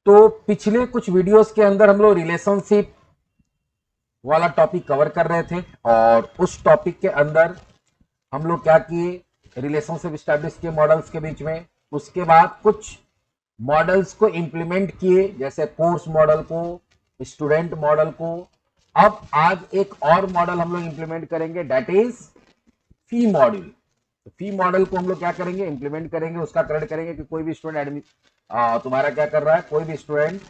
तो पिछले कुछ वीडियोस के अंदर हम लोग रिलेशनशिप वाला टॉपिक कवर कर रहे थे और उस टॉपिक के अंदर हम लोग क्या किए, रिलेशनशिप स्टैब्लिश किए मॉडल्स के बीच में। उसके बाद कुछ मॉडल्स को इंप्लीमेंट किए, जैसे कोर्स मॉडल को, स्टूडेंट मॉडल को। अब आज एक और मॉडल हम लोग इंप्लीमेंट करेंगे, डेट इज फी मॉडल। तो फी मॉडल को हम लोग क्या करेंगे, इंप्लीमेंट करेंगे, उसका क्रेडिट करेंगे कि कोई भी स्टूडेंट तुम्हारा क्या कर रहा है, कोई भी स्टूडेंट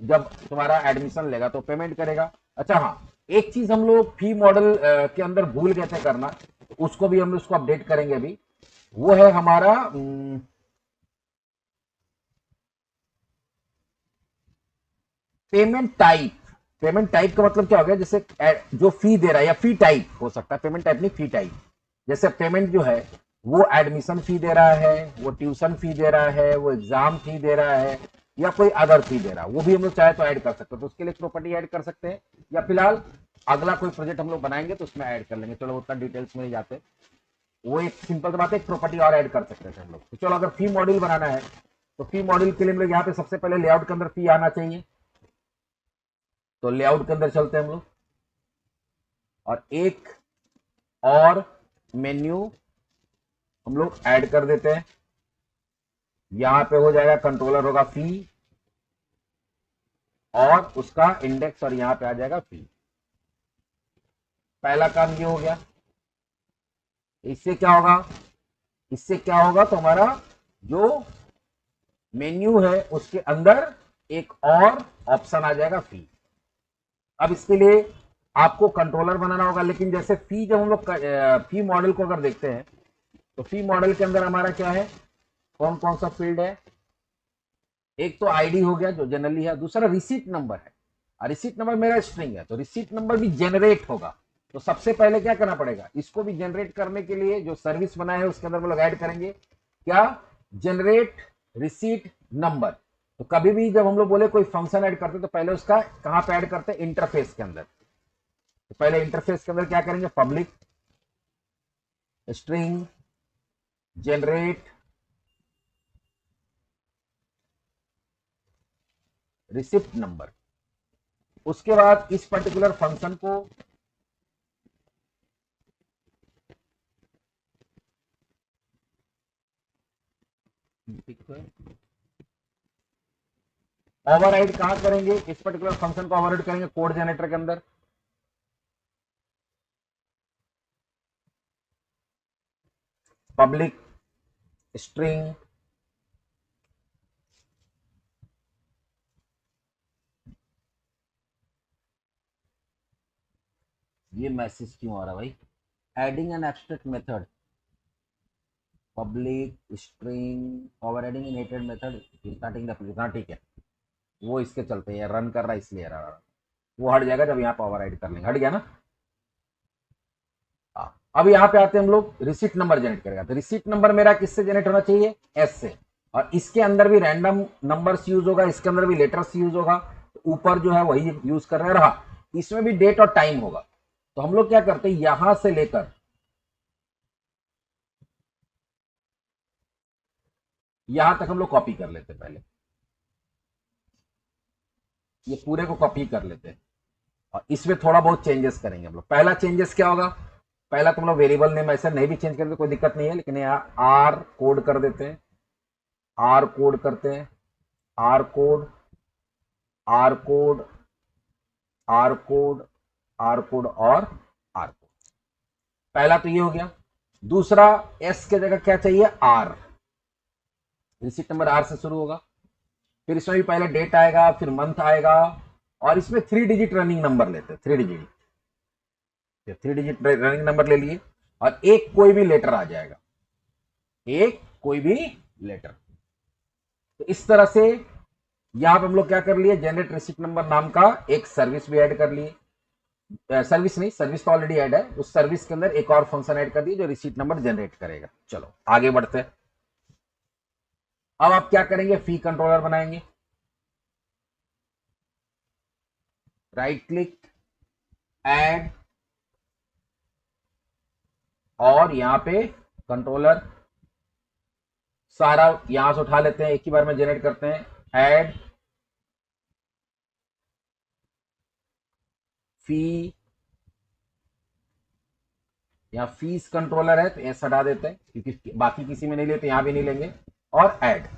जब तुम्हारा एडमिशन लेगा तो पेमेंट करेगा। अच्छा हाँ, एक चीज हम लोग फी मॉडल के अंदर भूल गए थे करना, उसको भी हम उसको अपडेट करेंगे अभी। वो है हमारा पेमेंट टाइप। पेमेंट टाइप का मतलब क्या हो गया, जैसे जो फी दे रहा है, या फी टाइप हो सकता है, पेमेंट टाइप नहीं फी टाइप। जैसे पेमेंट जो है वो एडमिशन फी दे रहा है, वो ट्यूशन फी दे रहा है, वो एग्जाम फी दे रहा है, या कोई अदर फी दे रहा है, वो भी हम लोग चाहे तो ऐड कर सकते हैं। तो उसके लिए प्रॉपर्टी ऐड कर सकते हैं, या फिलहाल अगला कोई प्रोजेक्ट हम लोग बनाएंगे तो उसमें ऐड कर लेंगे। चलो उतना डिटेल्स में नहीं जाते, वो एक सिंपल सी बात है, एक प्रॉपर्टी और ऐड कर सकते थे हम लोग। तो चलो अगर फी मॉड्यूल बनाना है तो फी मॉड्यूल के लिए हम लोग यहाँ पे सबसे पहले लेआउट के अंदर फी आना चाहिए। तो लेआउट के अंदर चलते हैं हम लोग, और एक और मेन्यू हम लोग ऐड कर देते हैं। यहां पे हो जाएगा, कंट्रोलर होगा फी और उसका इंडेक्स, और यहां पे आ जाएगा फी। पहला काम ये हो गया। इससे क्या होगा, इससे क्या होगा, तो हमारा जो मेन्यू है उसके अंदर एक और ऑप्शन आ जाएगा फी। अब इसके लिए आपको कंट्रोलर बनाना होगा, लेकिन जैसे फी जब हम लोग फी मॉडल को अगर देखते हैं तो फी मॉडल के अंदर हमारा क्या है, कौन कौन सा फील्ड है। एक तो आईडी हो गया जो जनरली है, दूसरा रिसीट नंबर है, और रिसीट नंबर मेरा स्ट्रिंग है, तो रिसीट नंबर भी जनरेट होगा। तो सबसे पहले क्या करना पड़ेगा, इसको भी जनरेट करने के लिए जो सर्विस बनाए है उसके अंदर हम लोग ऐड करेंगे क्या, जनरेट रिसीट नंबर। तो कभी भी जब हम लोग बोले कोई फंक्शन ऐड करते तो पहले उसका कहां पे ऐड करते हैं, इंटरफेस के अंदर। तो पहले इंटरफेस के अंदर क्या करेंगे, public string generate receipt number. उसके बाद इस पर्टिकुलर फंक्शन को ओवरराइड कहां करेंगे, इस पर्टिकुलर फंक्शन को ओवरराइड करेंगे कोड जनरेटर के अंदर। पब्लिक स्ट्रिंग ये मैसेज क्यों आ रहा भाई, adding an abstract method, public string overriding in hated method starting the application. हाँ ठीक है, वो इसके चलते हैं, रन कर रहा है इसलिए रहा। वो हट जाएगा जब यहाँ पे ओवरराइड कर लेंगे, हट गया ना। हाँ, अब यहाँ पे आते हैं हम लोग, रिसीट नंबर जनरेट करेगा। तो रिसीट नंबर मेरा किससे जनरेट होना चाहिए, एस से, और इसके अंदर भी रैंडम नंबर्स यूज होगा, इसके अंदर भी लेटर्स यूज होगा। तो ऊपर जो है वही यूज कर रहे रहा, इसमें भी डेट और टाइम होगा। तो हम लोग क्या करते हैं, यहां से लेकर यहां तक हम लोग कॉपी कर लेते हैं। पहले ये पूरे को कॉपी कर लेते हैं, और इसमें थोड़ा बहुत चेंजेस करेंगे हम लोग। पहला चेंजेस क्या होगा, पहला तुम लोग वेरिएबल नेम ऐसे नहीं भी चेंज करें तो कोई दिक्कत नहीं है, लेकिन यहाँ आर कोड कर देते हैं, आर कोड करते हैं, R code, R code, R code, R code और आर कोड। पहला तो ये हो गया। दूसरा, एस के जगह क्या चाहिए, आर। रिसीट नंबर आर से शुरू होगा। फिर इसमें भी पहले डेट आएगा, फिर मंथ आएगा, और इसमें 3 डिजिट रनिंग नंबर लेते हैं, 3 डिजिट। 3 डिजिट रनिंग नंबर ले लिए, और एक कोई भी लेटर आ जाएगा, एक कोई भी लेटर। तो इस तरह से यहां पर हम लोग क्या कर लिए, जनरेट रिसिप्ट नंबर नाम का एक सर्विस भी ऐड कर लिए। सर्विस नहीं, सर्विस तो ऑलरेडी ऐड है, उस सर्विस के अंदर एक और फंक्शन ऐड कर दिए जो रिसीट नंबर जनरेट करेगा। चलो आगे बढ़ते हैं। अब आप क्या करेंगे, फी कंट्रोलर बनाएंगे। राइट क्लिक, ऐड, और यहां पे कंट्रोलर सारा यहां से उठा लेते हैं, एक ही बार में जनरेट करते हैं। ऐड फी, यहाँ फीस कंट्रोलर है तो ऐसा हटा देते हैं क्योंकि बाकी किसी में नहीं लेते, यहां भी नहीं लेंगे, और ऐड।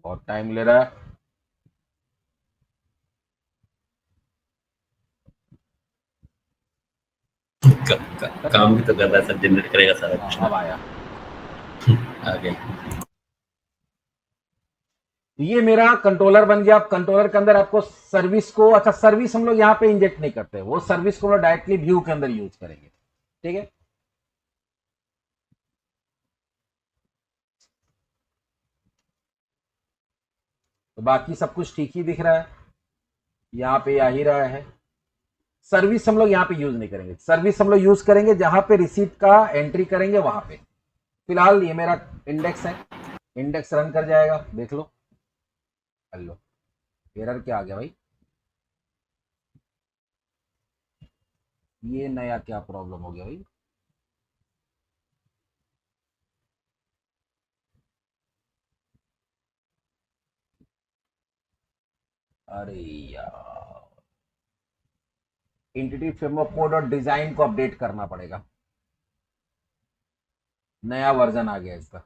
बहुत टाइम ले रहा है। काम भी तो कर रहा है सर, जनरेट करेगा सारा हाँ, कुछ ना। अब आया। आ गया। ये मेरा कंट्रोलर बन गया। अब कंट्रोलर के अंदर आपको सर्विस को, अच्छा सर्विस हम लोग यहाँ पे इंजेक्ट नहीं करते, वो सर्विस को हम लोग डायरेक्टली व्यू के अंदर यूज करेंगे, ठीक है। तो बाकी सब कुछ ठीक ही दिख रहा है, यहाँ पे आ ही रहा है। सर्विस हम लोग यहाँ पे यूज नहीं करेंगे, सर्विस हम लोग यूज करेंगे जहां पे रिसीट का एंट्री करेंगे वहां पे। फिलहाल ये मेरा इंडेक्स है, इंडेक्स रन कर जाएगा, देख लो। हेलो, एरर क्या आ गया भाई, ये नया क्या प्रॉब्लम हो गया भाई। अरे यार, इंटिटी फ्रेमवर्क कोड और डिजाइन को अपडेट करना पड़ेगा, नया वर्जन आ गया इसका।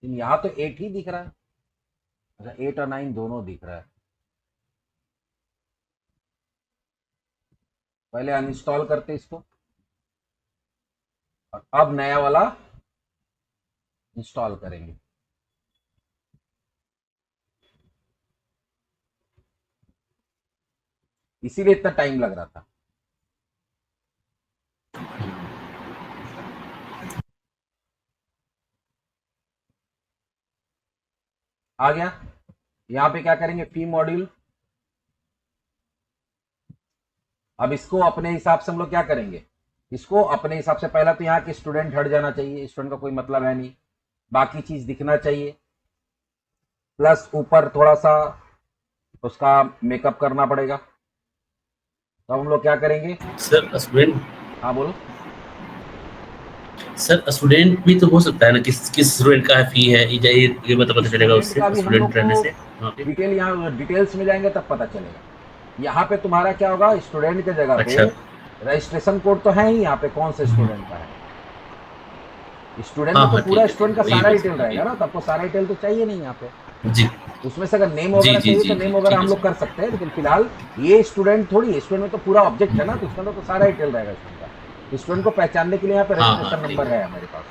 यहां तो 8 ही दिख रहा है, अच्छा 8 और 9 दोनों दिख रहा है। पहले अनइंस्टॉल करते इसको, और अब नया वाला इंस्टॉल करेंगे। इसीलिए इतना टाइम लग रहा था। आ गया। यहां पे क्या करेंगे, फी मॉड्यूल। अब इसको अपने हिसाब से हम लोग क्या करेंगे, इसको अपने हिसाब से, पहला तो यहाँ के स्टूडेंट हट जाना चाहिए, स्टूडेंट का कोई मतलब है नहीं, बाकी चीज दिखना चाहिए, प्लस ऊपर थोड़ा सा उसका मेकअप करना पड़ेगा। तो हम लोग क्या करेंगे, सर स्टूडेंट, हाँ बोलो। सर स्टूडेंट भी तो हो सकता है ना, किस किस स्टूडेंट का फी है, ये मतलब पता चलेगा स्टूडेंट उससे, का भी हम लोग स्टूडेंट रहने को से वहाँ पे। डिटेल, यहाँ डिटेल्स में जाएंगे तब पता चलेगा। यहाँ पे तुम्हारा क्या होगा, स्टूडेंट के जगह पे अच्छा। रजिस्ट्रेशन कोड तो है ही, यहाँ पे कौन से स्टूडेंट का है। स्टूडेंट हाँ में तो हाँ, पूरा ठीक स्टूडेंट है, का वही सारा मैं डिटेल रहेगा जी। ना, तो आपको सारा डिटेल तो चाहिए नहीं यहाँ पे। जी उसमें से अगर नेम जी वगैरह जी चाहिए तो जी जी, नेम वगैरह ठीक हम है लोग सर। कर सकते हैं, लेकिन फिलहाल ये स्टूडेंट थोड़ी, स्टूडेंट में तो पूरा ऑब्जेक्ट है ना, तो उसके अंदर तो सारा डिटेल रहेगा स्टूडेंट का। स्टूडेंट को पहचानने के लिए यहाँ पे हाँ हाँ, रजिस्ट्रेशन ठीक नंबर है। है हमारे पास,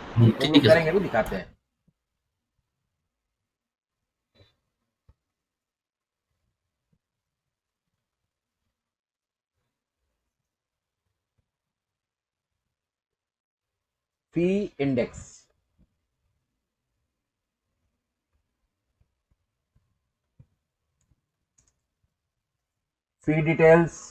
वो हम लोग ठीक है करेंगे, सर। भी दिखाते हैं। Fee index, fee details,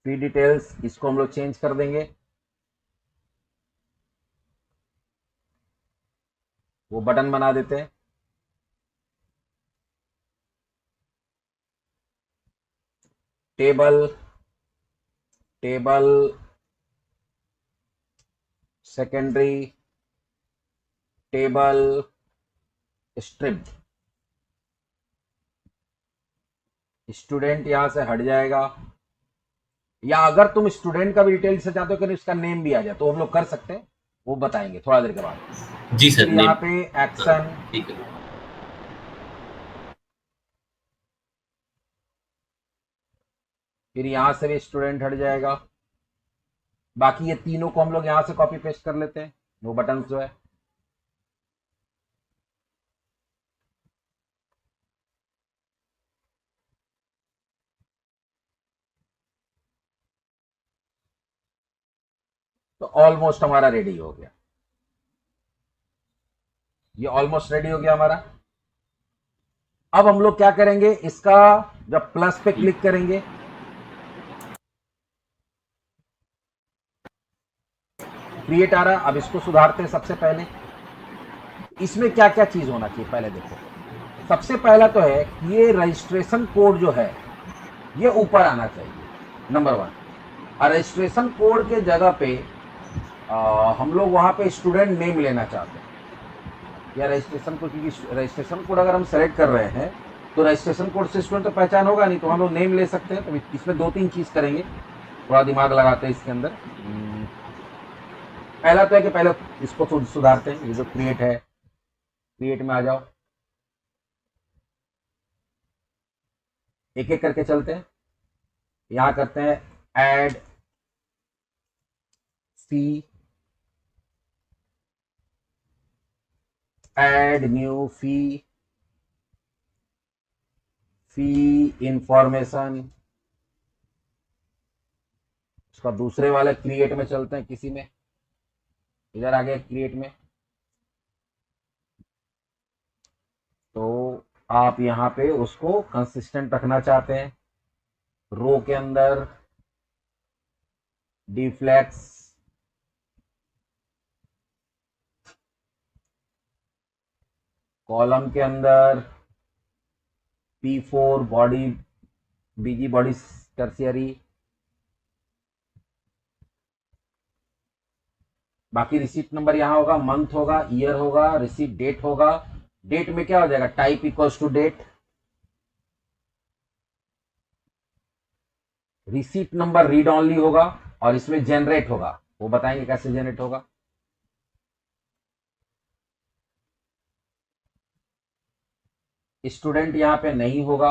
fee details इसको हम लोग चेंज कर देंगे, वो बटन बना देते हैं। Table, table secondary, table strip, student यहां से हट जाएगा, या अगर तुम स्टूडेंट का भी डिटेल से चाहते हो कि इसका नेम भी आ जाए तो हम लोग कर सकते हैं, वो बताएंगे थोड़ा देर के बाद। जी फिर सर, यहाँ नेम। पे हाँ, एक्शन, ठीक है। फिर यहां से भी स्टूडेंट हट जाएगा। बाकी ये तीनों को हम लोग यहां से कॉपी पेस्ट कर लेते हैं, वो बटन जो है। तो ऑलमोस्ट हमारा रेडी हो गया, ये ऑलमोस्ट रेडी हो गया हमारा। अब हम लोग क्या करेंगे, इसका जब प्लस पे क्लिक करेंगे, क्रिएट आ रहा है। अब इसको सुधारते हैं। सबसे पहले इसमें क्या क्या चीज होना चाहिए, पहले देखो। सबसे पहला तो है कि ये रजिस्ट्रेशन कोड जो है ये ऊपर आना चाहिए, नंबर वन। और रजिस्ट्रेशन कोड के जगह पे हम लोग वहां पे स्टूडेंट नेम लेना चाहते हैं, या रजिस्ट्रेशन कोड, क्योंकि रजिस्ट्रेशन कोड अगर हम सेलेक्ट कर रहे हैं तो रजिस्ट्रेशन कोड से स्टूडेंट तो पहचान होगा नहीं, तो हम लोग नेम ले सकते हैं। तो इसमें दो तीन चीज करेंगे, थोड़ा दिमाग लगाते हैं इसके अंदर। पहला तो है कि पहले इसको सुधारते हैं, ये जो क्रिएट है, क्रिएट में आ जाओ, एक एक करके चलते हैं। यहां करते हैं ऐड फी, ऐड न्यू फी, फी इंफॉर्मेशन। उसका दूसरे वाले क्रिएट में चलते हैं, किसी में इधर आ गया क्रिएट में। तो आप यहां पे उसको कंसिस्टेंट रखना चाहते हैं, रो के अंदर डिफ्लेक्स, कॉलम के अंदर P4 बॉडी, बीजी बॉडी टर्सियरी। बाकी रिसीट नंबर यहां होगा, मंथ होगा, ईयर होगा, रिसीट डेट होगा। डेट में क्या हो जाएगा, type equals to date. Receipt number read only होगा, और इसमें जनरेट होगा, वो बताएंगे कैसे जनरेट होगा। स्टूडेंट यहां पे नहीं होगा,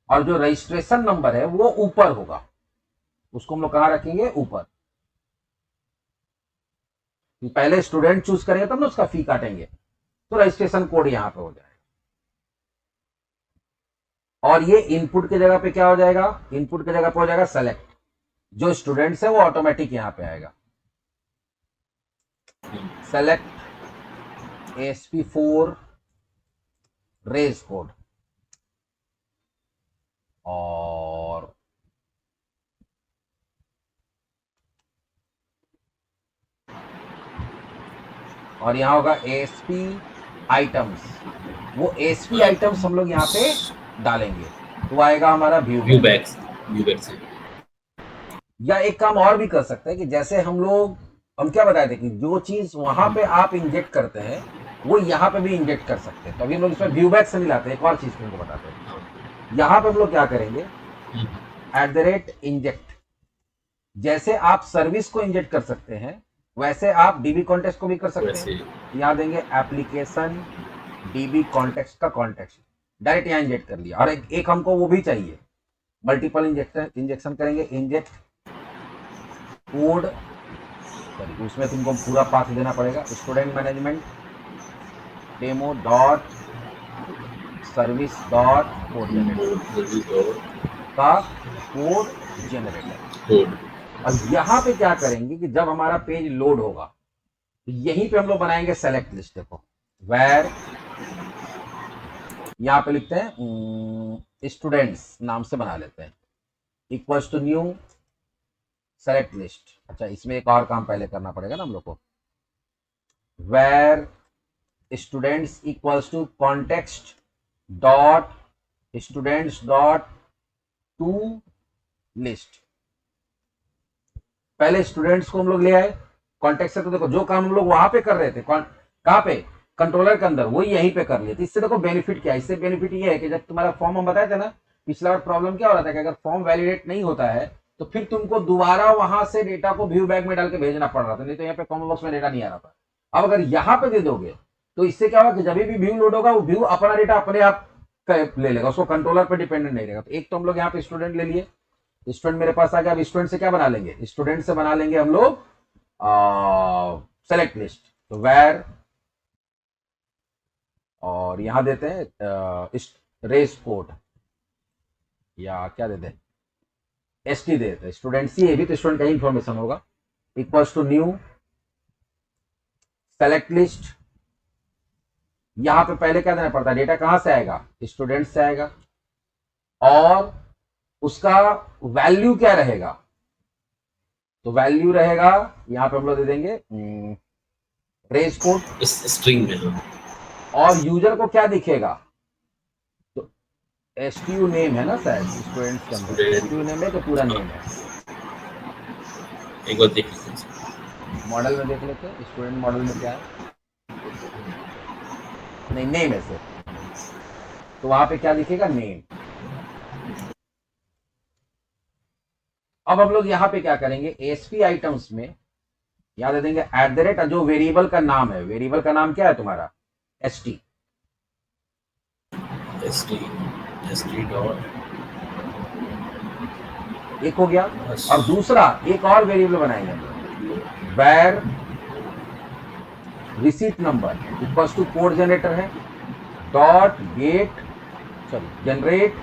और जो रजिस्ट्रेशन नंबर है वो ऊपर होगा, उसको हम लोग कहां रखेंगे, ऊपर। पहले स्टूडेंट चूज करेंगे तब ना उसका फी काटेंगे, तो रजिस्ट्रेशन कोड यहां पे हो जाएगा। और ये इनपुट की जगह पे क्या हो जाएगा, इनपुट की जगह पे हो जाएगा सेलेक्ट। जो स्टूडेंट्स है वो ऑटोमेटिक यहां पे आएगा, सेलेक्ट ASP4 रेज कोड। और यहां होगा ASP आइटम्स। वो ASP आइटम्स हम लोग यहाँ पे डालेंगे, तो आएगा हमारा view view bag. Bags, view bag से। या एक काम और भी कर सकते हैं कि जैसे हम क्या बताए थे कि जो चीज वहां पे आप इंजेक्ट करते हैं वो यहाँ पे भी इंजेक्ट कर सकते हैं। तो अभी हम लोग इसमें व्यू बैक से नहीं लाते, एक और चीज तुमको बताते हैं। यहाँ पे हम लोग क्या करेंगे, @इंजेक्ट। जैसे आप सर्विस को इंजेक्ट कर सकते हैं वैसे आप DB कॉन्टेक्स्ट को भी कर सकते वैसे हैं। यहाँ देंगे एप्लीकेशन DB कॉन्टेक्स्ट का कॉन्टेक्स्ट, डायरेक्ट यहाँ इंजेक्ट कर लिया। और एक हमको वो भी चाहिए, मल्टीपल इंजेक्शन करेंगे, इंजेक्ट कोड, सॉरी उसमें तुमको पूरा पाथ देना पड़ेगा। Student management demo dot service dot code generator का कोड जनरेटर। कोड। और यहां पे क्या करेंगे कि जब हमारा पेज लोड होगा तो यहीं पे हम लोग बनाएंगे सेलेक्ट लिस्ट। देखो वेर, यहां पे लिखते हैं स्टूडेंट्स नाम से बना लेते हैं, equals to new select list. अच्छा इसमें एक और काम पहले करना पड़ेगा ना हम लोग को, where students equals to context dot students dot to list. पहले स्टूडेंट्स को हम लोग ले आए कॉन्टेक्स्ट से। तो देखो जो काम हम लोग वहां पे कर रहे थे, कहां पे, कंट्रोलर के अंदर, वो यहीं पे कर लिए। तो इससे देखो बेनिफिट क्या है, इससे बेनिफिट ये है कि जब तुम्हारा फॉर्म हम बताए थे ना पिछला बार, प्रॉब्लम क्या हो रहा था कि अगर फॉर्म वैलिडेट नहीं होता है तो फिर तुमको दोबारा वहां से डेटा को व्यू बैग में डाल के भेजना पड़ रहा था, नहीं तो यहाँ पे कॉमन बॉक्स में डेटा नहीं आ रहा था। अब अगर यहाँ पे दे दोगे तो इससे क्या होगा कि जब भी व्यू लोड होगा वो व्यू अपना डेटा अपने आप ले लेगा, उसको कंट्रोलर पर डिपेंडेंट नहीं रहेगा। तो एक तो हम लोग यहाँ पे स्टूडेंट ले लिए, स्टूडेंट मेरे पास आ गया। अब स्टूडेंट से क्या बना लेंगे, स्टूडेंट से बना लेंगे हम लोग सेलेक्ट लिस्ट। तो वेर, और यहां देते हैं रेस कोड, या क्या देते हैं, एस टी देते हैं, स्टूडेंट सी, ये भी तो स्टूडेंट का इंफॉर्मेशन होगा, equals to new select list. यहां पे पहले क्या देना पड़ता है, डेटा कहां से आएगा, स्टूडेंट से आएगा, और उसका वैल्यू क्या रहेगा, तो वैल्यू रहेगा यहां पे हम लोग दे देंगे रेस कोड, इस स्ट्रिंग में। हाँ, और यूजर को क्या दिखेगा, तो एस टी यू नेम है ना शायद स्टूडेंट्स के अंदर, S T U student. Name है कि पूरा नेम है, एक बार देख लीजिए इसको। मॉडल में देख लेते हैं स्टूडेंट मॉडल में क्या है, नहीं नेम है सिर्फ, तो वहां पे क्या दिखेगा, नेम। अब हम लोग यहाँ पे क्या करेंगे, एसपी आइटम्स में याद दे देंगे एट द रेट, जो वेरिएबल का नाम है, वेरिएबल का नाम क्या है तुम्हारा, S T, S T, S T dot, एक हो गया। बस। और दूसरा एक और वेरिएबल बनाएंगे हम लोग, var receipt number equals to code generator है, dot get, sorry generate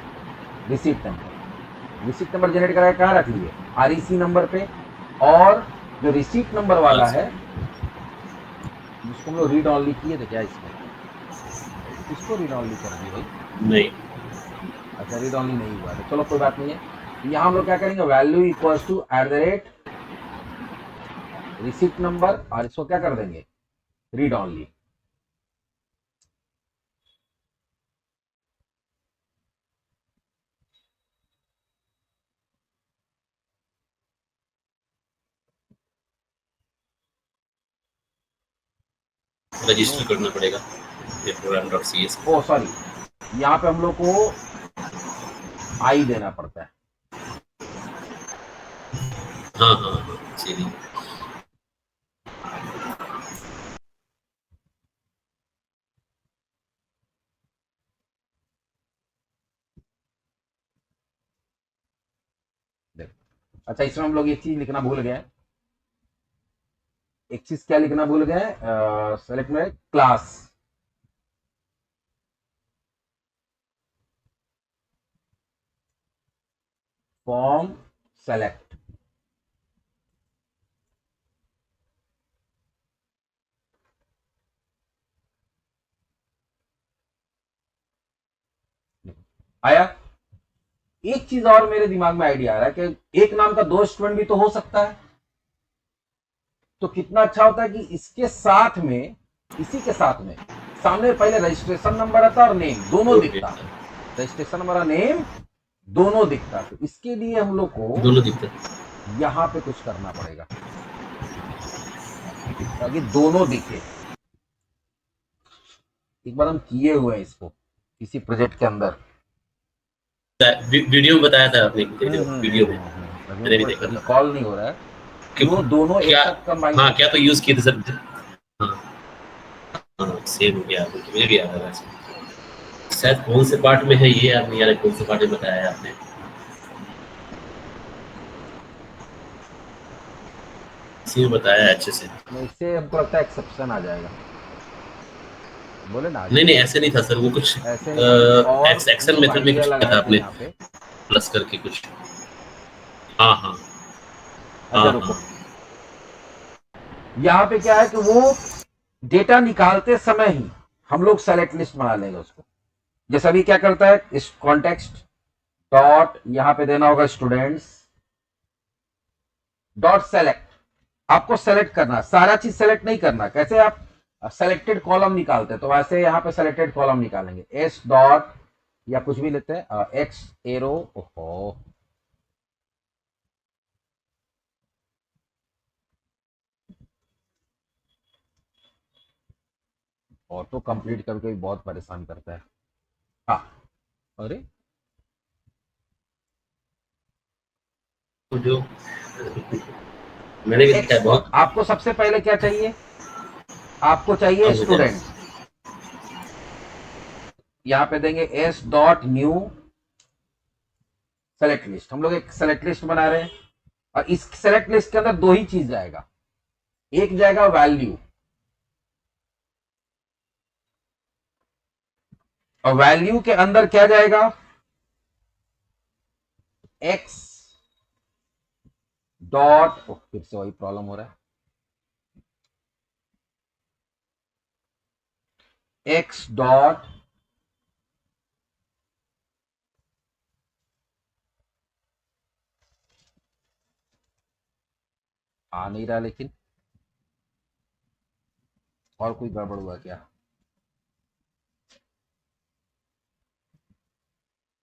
receipt number. Receipt number generate कराया कहाँ रख लिए, आरईसी नंबर पे, और जो रिसीट नंबर वाला है जिसको हम लोग रीड ऑनली किए थे क्या, इसमें इसको रीड ऑनली कर दिए भाई, नहीं, अच्छा रीड ऑनली नहीं हुआ तो चलो कोई बात नहीं है। यहाँ हम लोग क्या करेंगे, value equals to at the rate receipt number, और इसको क्या कर देंगे, रीड ऑनली। रजिस्टर करना पड़ेगा ये प्रोग्राम डॉट सी एस। ओ सॉरी, यहाँ पे हम लोग को आई देना पड़ता है, हाँ हाँ हाँ, सीधी। देखो अच्छा इसमें हम लोग एक चीज लिखना भूल गए, एक चीज क्या लिखना भूल गए, सेलेक्ट में क्लास, फॉर्म सेलेक्ट, आया। एक चीज और मेरे दिमाग में आइडिया आ रहा है कि एक नाम का दो स्टूडेंट भी तो हो सकता है, तो कितना अच्छा होता है कि इसके साथ में, इसी के साथ में सामने पहले रजिस्ट्रेशन नंबर आता और नेम दोनों दिखता, रजिस्ट्रेशन नंबर और नेम दोनों दिखता। तो इसके लिए हम लोग को दोनों दिखते हैं। यहां पे कुछ करना पड़ेगा ताकि दोनों दिखे। एक बार हम किए हुए हैं इसको किसी प्रोजेक्ट के अंदर, वीडियो में बताया था आपने, वीडियो में अभी मैंने भी हमको देखा था रिकॉल नहीं हो रहा है कि कि वो दोनों एक क्या। साथ कंबाइन हाँ, हो क्या तो सकते यूज किए थे सर। हाँ हाँ, सेम हो गया, मुझे भी याद आ रहा है। शायद कौन से पार्ट में है ये याद नहीं आ रहा, कौन से पार्ट में बताया है आपने, इसी में बताया है अच्छे से। हैं। इससे हमको लगता है एक्सेप्शन आ जाएगा, बोले ना आ नहीं नहीं, जाएगा, ऐसे नहीं था सर, वो कुछ ऐसे नहीं था, कुछ और हम एक्शन लोग मेथड में आइडिया कुछ किया था लगाए थे आपने, यहाँ पे। प्लस करके कुछ। हाँ हाँ अच्छा हाँ रुको, हाँ। यहाँ पे क्या है कि वो डेटा निकालते समय ही हम लोग सेलेक्ट लिस्ट बना लेंगे उसको। जैसे अभी क्या करता है, इस कॉन्टेक्स्ट डॉट यहाँ पे देना होगा स्टूडेंट्स डॉट सेलेक्ट, आपको सेलेक्ट करना, सारा चीज सेलेक्ट नहीं करना। कैसे आप सेलेक्टेड कॉलम निकालते हैं, तो वैसे यहाँ पे सेलेक्टेड कॉलम निकालेंगे, एस डॉट या कुछ भी लेते हैं, एक्स एरो, ओहो ऑटो कंप्लीट करके भी बहुत परेशान करता है। हाँ, अरे तो जो मैंने भी देखा एक्स है डॉट, बहुत। आपको सबसे पहले क्या चाहिए, आपको चाहिए अब हो जाए। स्टूडेंट। यहां पे देंगे S dot new select list. हम लोग एक सेलेक्ट लिस्ट बना रहे हैं और इस सेलेक्ट लिस्ट के अंदर दो ही चीज जाएगा, एक जाएगा वैल्यू, और वैल्यू के अंदर क्या जाएगा, एक्स डॉट, फिर से वही प्रॉब्लम हो रहा है, एक्स डॉट आ नहीं रहा लेकिन, और कोई गड़बड़ हुआ क्या?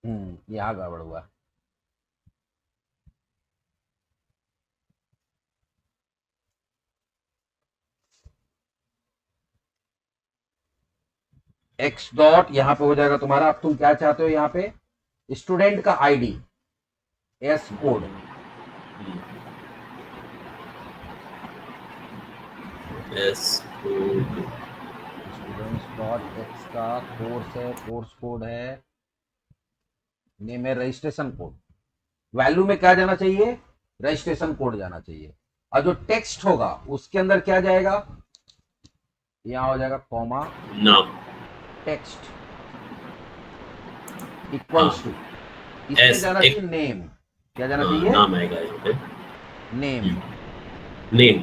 यहां गड़बड़ हुआ। एक्स डॉट यहां पे हो जाएगा तुम्हारा, अब तुम क्या चाहते हो यहाँ पे, स्टूडेंट का ID, S code, S students dot x का कोर्स है, कोर्स कोड है, नेम है रजिस्ट्रेशन कोड। वैल्यू में क्या जाना चाहिए, रजिस्ट्रेशन कोड जाना चाहिए। और जो टेक्स्ट होगा उसके अंदर क्या जाएगा, यहां हो जाएगा कॉमा, नाम। टेक्स्ट हाँ, इक्वल्स टू, इसमें एस जाना चाहिए एक। नेम, क्या जाना हाँ, चाहिए, नाम आएगा यहाँ पे। नेम। नेम।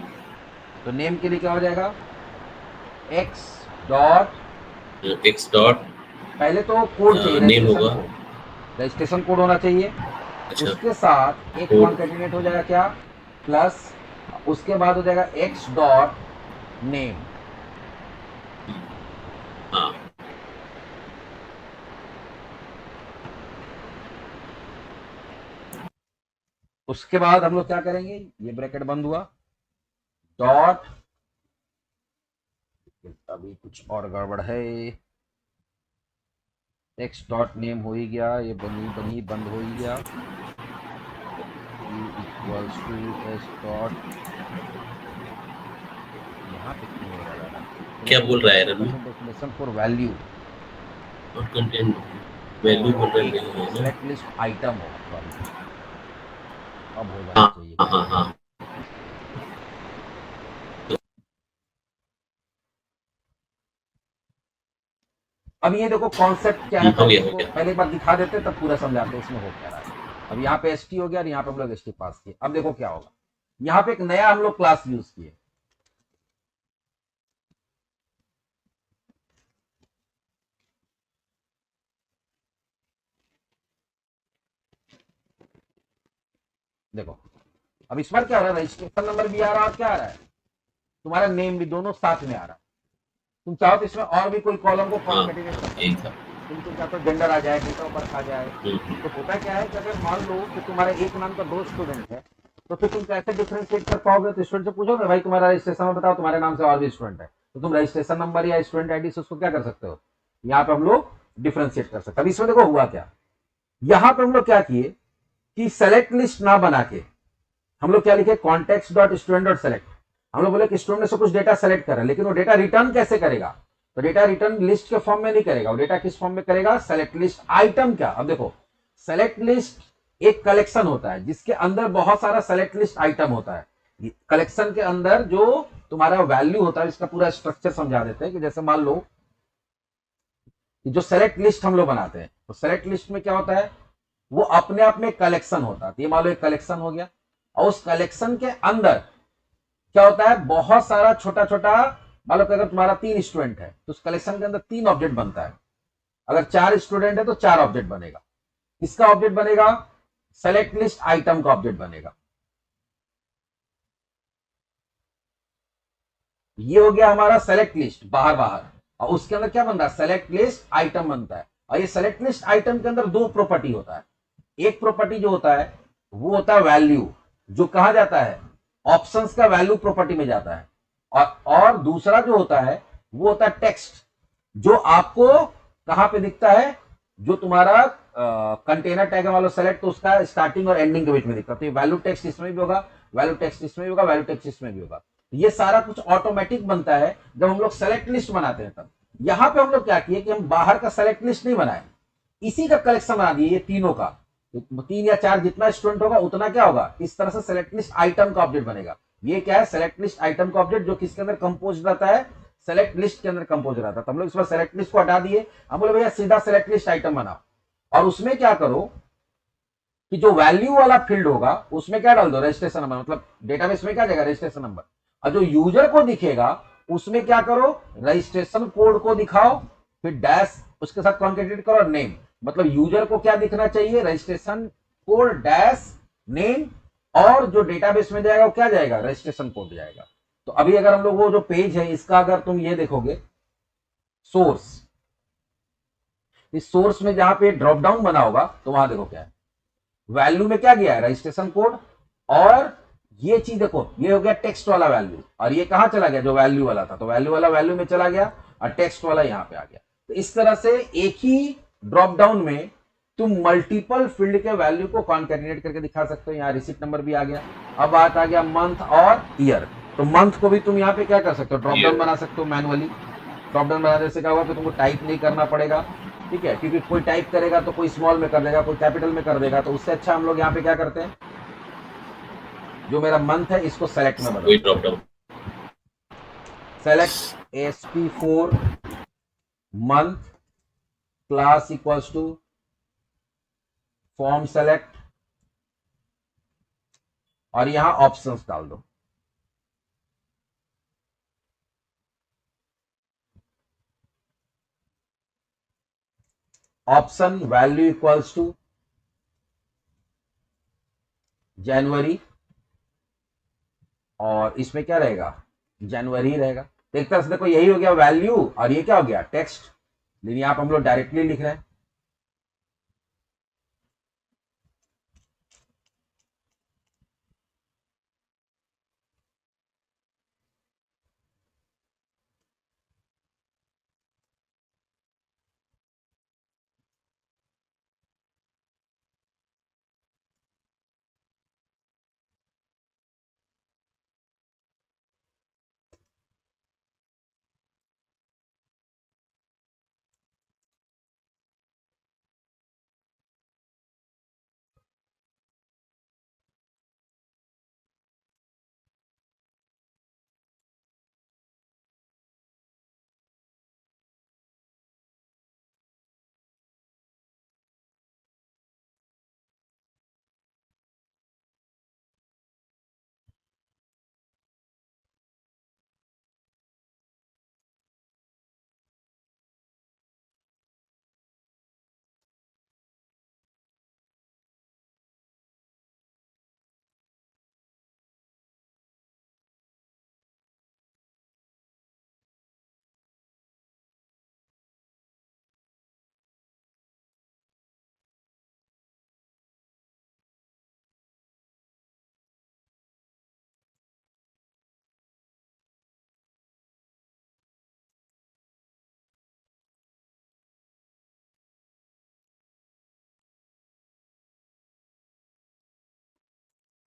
तो नेम के लिए क्या हो जाएगा, एक्स डॉट, एक्स डॉट पहले तो कोड चाहिए, नेम रजिस्ट्रेशन होगा। कोड, रजिस्ट्रेशन कोड होना चाहिए। अच्छा। उसके साथ एक कोड। कॉन्केटिनेट हो जाएगा क्या, प्लस, उसके बाद हो जाएगा एक्स डॉट नेम। हाँ। उसके बाद हम लोग क्या करेंगे, ये ब्रैकेट बंद हुआ, डॉट, अभी कुछ और गड़बड़ है, एक्स डॉट नेम हो ही गया, ये बनी बनी बंद हो ही गया, ये इक्वल्स टू एस डॉट, यहाँ पे क्यों हो रहा है दादा, क्या बोल रहा है नॉट रनु? Content definition for value, not content value content एक नहीं है ना? सेलेक्ट लिस्ट आइटम हो, सॉरी, अब हो जाना हाँ चाहिए हाँ हाँ करेक्ट। हाँ। अब ये देखो कॉन्सेप्ट क्या है, हो पहले गया हो इसको गया। पहले एक बार दिखा देते तब पूरा समझाते इसमें हो क्या रहा है। अब यहाँ पे एस टी हो गया और यहाँ पे हम लोग एस टी पास किए, अब देखो क्या होगा, यहाँ पे एक नया हम लोग क्लास यूज किए, देखो अब इस बार क्या हो रहा है, रजिस्ट्रेशन नंबर भी आ रहा है और क्या आ रहा है, तुम्हारा नेम भी, दोनों साथ में आ रहा है। तुम चाहो तो इसमें और भी कोई कॉलम को हाँ, कॉन्केटिनेट कर यही सकते हो, था। तुम चाहते हो जेंडर आ जाए, डेट ऑफ बर्थ आ जाए। हम्म। तो होता क्या है कि अगर मान लो कि तुम्हारे एक नाम का दो स्टूडेंट है, तो फिर तुम कैसे डिफ्रेंशिएट कर पाओगे, तो स्टूडेंट से पूछोगे भाई तुम्हारा रजिस्ट्रेशन नंबर बताओ, तुम्हारे नाम से और भी स्टूडेंट है, तो तुम रजिस्ट्रेशन नंबर या स्टूडेंट आईडी से उसको क्या कर सकते हो, यहाँ पे हम लोग डिफ्रेंशिएट कर सकते हैं। अब इसमें देखो हुआ क्या, यहाँ पे हम लोग क्या किए कि सेलेक्ट लिस्ट ना बना के हम लोग क्या लिखे, context dot student dot select. हम लोग बोले कि स्टूडेंट से कुछ डेटा सेलेक्ट कर रहा है, लेकिन वो डेटा रिटर्न कैसे करेगा, तो डेटा रिटर्न लिस्ट के फॉर्म में नहीं करेगा, वो डेटा किस फॉर्म में करेगा, सेलेक्ट लिस्ट आइटम। क्या, अब देखो सेलेक्ट लिस्ट एक कलेक्शन होता है जिसके अंदर बहुत सारा सेलेक्ट लिस्ट आइटम होता है। कलेक्शन के अंदर जो तुम्हारा वैल्यू होता है, इसका पूरा स्ट्रक्चर समझा देते हैं कि जैसे मान लो कि जो सेलेक्ट लिस्ट हम लोग बनाते हैं, तो सेलेक्ट लिस्ट में क्या होता है, वो अपने आप में कलेक्शन होता है। तो ये मान लो एक कलेक्शन हो गया, और उस कलेक्शन के अंदर क्या होता है, बहुत सारा छोटा छोटा, मान लो कि अगर तुम्हारा 3 स्टूडेंट है तो उस कलेक्शन के अंदर 3 ऑब्जेक्ट बनता है, अगर 4 स्टूडेंट है तो 4 ऑब्जेक्ट बनेगा। किसका ऑब्जेक्ट बनेगा, सेलेक्ट लिस्ट आइटम का ऑब्जेक्ट बनेगा। ये हो गया हमारा सेलेक्ट लिस्ट बाहर बाहर, और उसके अंदर क्या बनता है, सेलेक्ट लिस्ट आइटम बनता है। और ये सेलेक्ट लिस्ट आइटम के अंदर दो प्रॉपर्टी होता है, एक प्रॉपर्टी जो होता है वो होता है वैल्यू, जो कहा जाता है ऑप्शंस का वैल्यू प्रॉपर्टी में जाता है, और दूसरा जो होता है वो होता है टेक्स्ट, जो आपको कहां पे दिखता है, जो तुम्हारा कंटेनर टैग है वाला सेलेक्ट, तो उसका स्टार्टिंग और एंडिंग के बीच में दिखता है। तो ये वैल्यू टेक्स्ट इसमें भी होगा, वैल्यू टेक्स्ट इसमें भी होगा, वैल्यू टेक्स्ट इसमें भी होगा। ये सारा कुछ ऑटोमेटिक बनता है जब हम लोग सेलेक्ट लिस्ट बनाते हैं तब। यहां पे हम लोग क्या किए कि हम बाहर का सेलेक्ट लिस्ट नहीं बनाए, इसी का कलेक्शन बना दिए, ये तीनों का। तो 3 या 4 जितना स्टूडेंट होगा उतना क्या होगा, इस तरह से सेलेक्ट लिस्ट आइटम का ऑब्जेक्ट बनेगा। ये क्या है, सेलेक्ट लिस्ट आइटम का ऑब्जेक्ट, जो किसके अंदर कंपोज रहता है, सेलेक्ट लिस्ट के अंदर कंपोज रहता है। तो हम लोग इस बार सेलेक्ट लिस्ट को हटा दिए, हम बोले भैया सीधा सेलेक्ट लिस्ट आइटम बनाओ, और उसमें क्या करो कि जो वैल्यू वाला फील्ड होगा उसमें क्या डाल दो, रजिस्ट्रेशन नंबर, मतलब डेटाबेस में क्या जाएगा, रजिस्ट्रेशन नंबर। और जो यूजर को दिखेगा उसमें क्या करो, रजिस्ट्रेशन कोड को दिखाओ, फिर डैश उसके साथ कॉन्केटेट करो, और नेम, मतलब यूजर को क्या दिखना चाहिए, रजिस्ट्रेशन कोड डैश नेम, और जो डेटाबेस में जाएगा वो क्या जाएगा, रजिस्ट्रेशन कोड जाएगा। तो अभी अगर हम लोग वो जो पेज है इसका अगर तुम ये देखोगे, सोर्स, इस सोर्स में जहां पे ड्रॉप डाउन बना होगा तो वहां देखो क्या है, वैल्यू में क्या गया है, रजिस्ट्रेशन कोड, और ये चीज देखो ये हो गया टेक्स्ट वाला वैल्यू, और ये कहां चला गया, जो वैल्यू वाला था, तो वैल्यू वाला वैल्यू में चला गया, और टेक्स्ट वाला यहां पे आ गया। तो इस तरह से एक ही ड्रॉप डाउन में तुम मल्टीपल फील्ड के वैल्यू को कॉन्कैटिनेट करके दिखा सकते हो। यहाँ रिसिप्ट नंबर भी आ गया। अब बात आ गया मंथ और ईयर, तो मंथ को भी तुम यहाँ पे क्या कर सकते हो, ड्रॉप डाउन बना सकते हो मैनुअली। ड्रॉप डाउन बनाने से क्या होगा कि तुमको टाइप नहीं करना पड़ेगा, ठीक है, क्योंकि कोई टाइप करेगा तो कोई स्मॉल में कर देगा, कोई कैपिटल में कर देगा, तो उससे अच्छा हम लोग यहाँ पे क्या करते हैं, जो मेरा मंथ है इसको सेलेक्ट में बदल, drop down select SP4 month class equals to form select, और यहां ऑप्शंस डाल दो। ऑप्शन वैल्यू इक्वल्स टू जनवरी, और इसमें क्या रहेगा, जनवरी रहेगा। तो एक तरह से देखो यही हो गया वैल्यू, और ये क्या हो गया, टेक्स्ट। लेकिन यहां पर हम लोग डायरेक्टली लिख रहे हैं।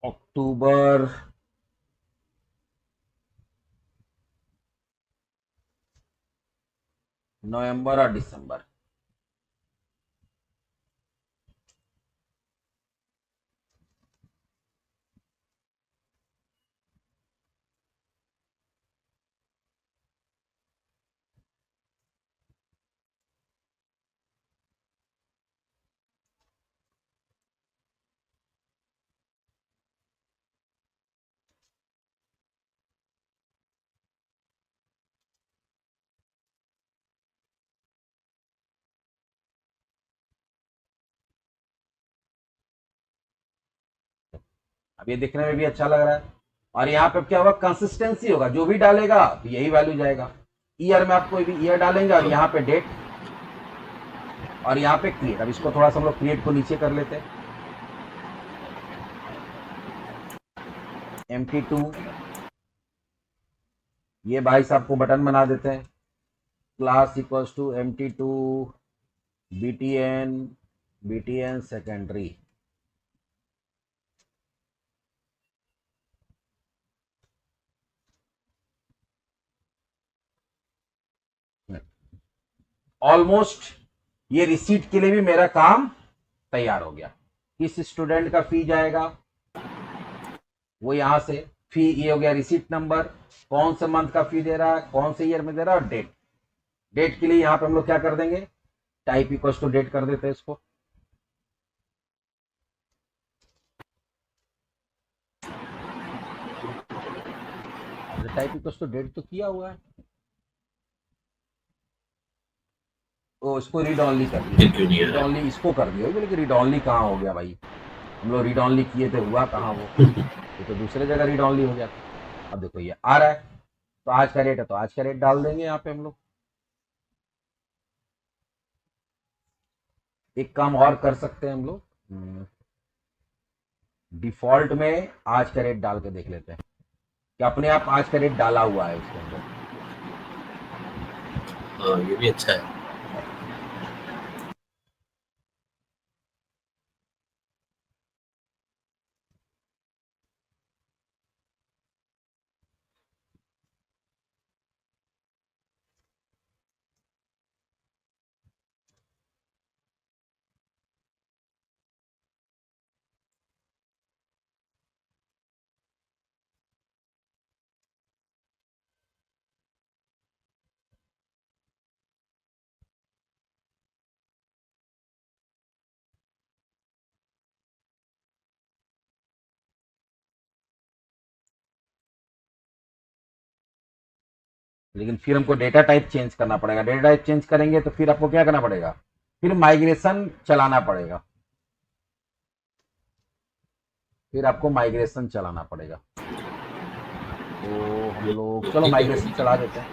अक्टूबर, नवंबर और दिसंबर। अब ये दिखने में भी अच्छा लग रहा है। और यहाँ पे क्या होगा, कंसिस्टेंसी होगा, जो भी डालेगा तो यही वैल्यू जाएगा। ईयर में आप कोई भी ईयर डालेंगे, और यहाँ पे डेट, और यहाँ पे क्रिएट। अब इसको थोड़ा सा हम लोग क्रिएट को नीचे कर लेते हैं, MT2, ये भाई साहब को बटन बना देते हैं, class equals to MT2 BTN secondary. Almost ये रिसीट के लिए भी मेरा काम तैयार हो गया। किस स्टूडेंट का फी जाएगा वो यहां से, फी ये हो गया रिसीट नंबर, कौन से मंथ का फी दे रहा है, कौन से ईयर में दे रहा है, और डेट। डेट के लिए यहां पे हम लोग क्या कर देंगे, टाइप इक्वल्स टू डेट कर देते हैं इसको। टाइप इक्वल्स टू डेट तो किया हुआ है, वो इसको रीड ऑनली कर दिया, फिर क्यों नहीं आ रीड रहा ऑनली इसको कर दिया, बोले कि रीड ऑनली कहाँ हो गया भाई, हम लोग रीड ऑनली किए थे, हुआ कहाँ वो, है? ये तो दूसरे जगह रीड ऑनली हो गया था। अब देखो ये आ रहा है, तो आज का रेट है तो आज का रेट डाल देंगे यहाँ पे हम लोग। एक काम और कर सकते हैं हम लोग, डिफॉल्ट में आज का रेट डाल के देख लेते हैं कि अपने आप आज का रेट डाला हुआ है उसके अंदर। हाँ, ये भी अच्छा है। लेकिन फिर हमको डेटा टाइप चेंज करना पड़ेगा, डेटा टाइप चेंज करेंगे तो फिर आपको क्या करना पड़ेगा, फिर माइग्रेशन चलाना पड़ेगा, फिर आपको माइग्रेशन चलाना पड़ेगा। तो हम लोग चलो ठीक है, माइग्रेशन चला देते हैं,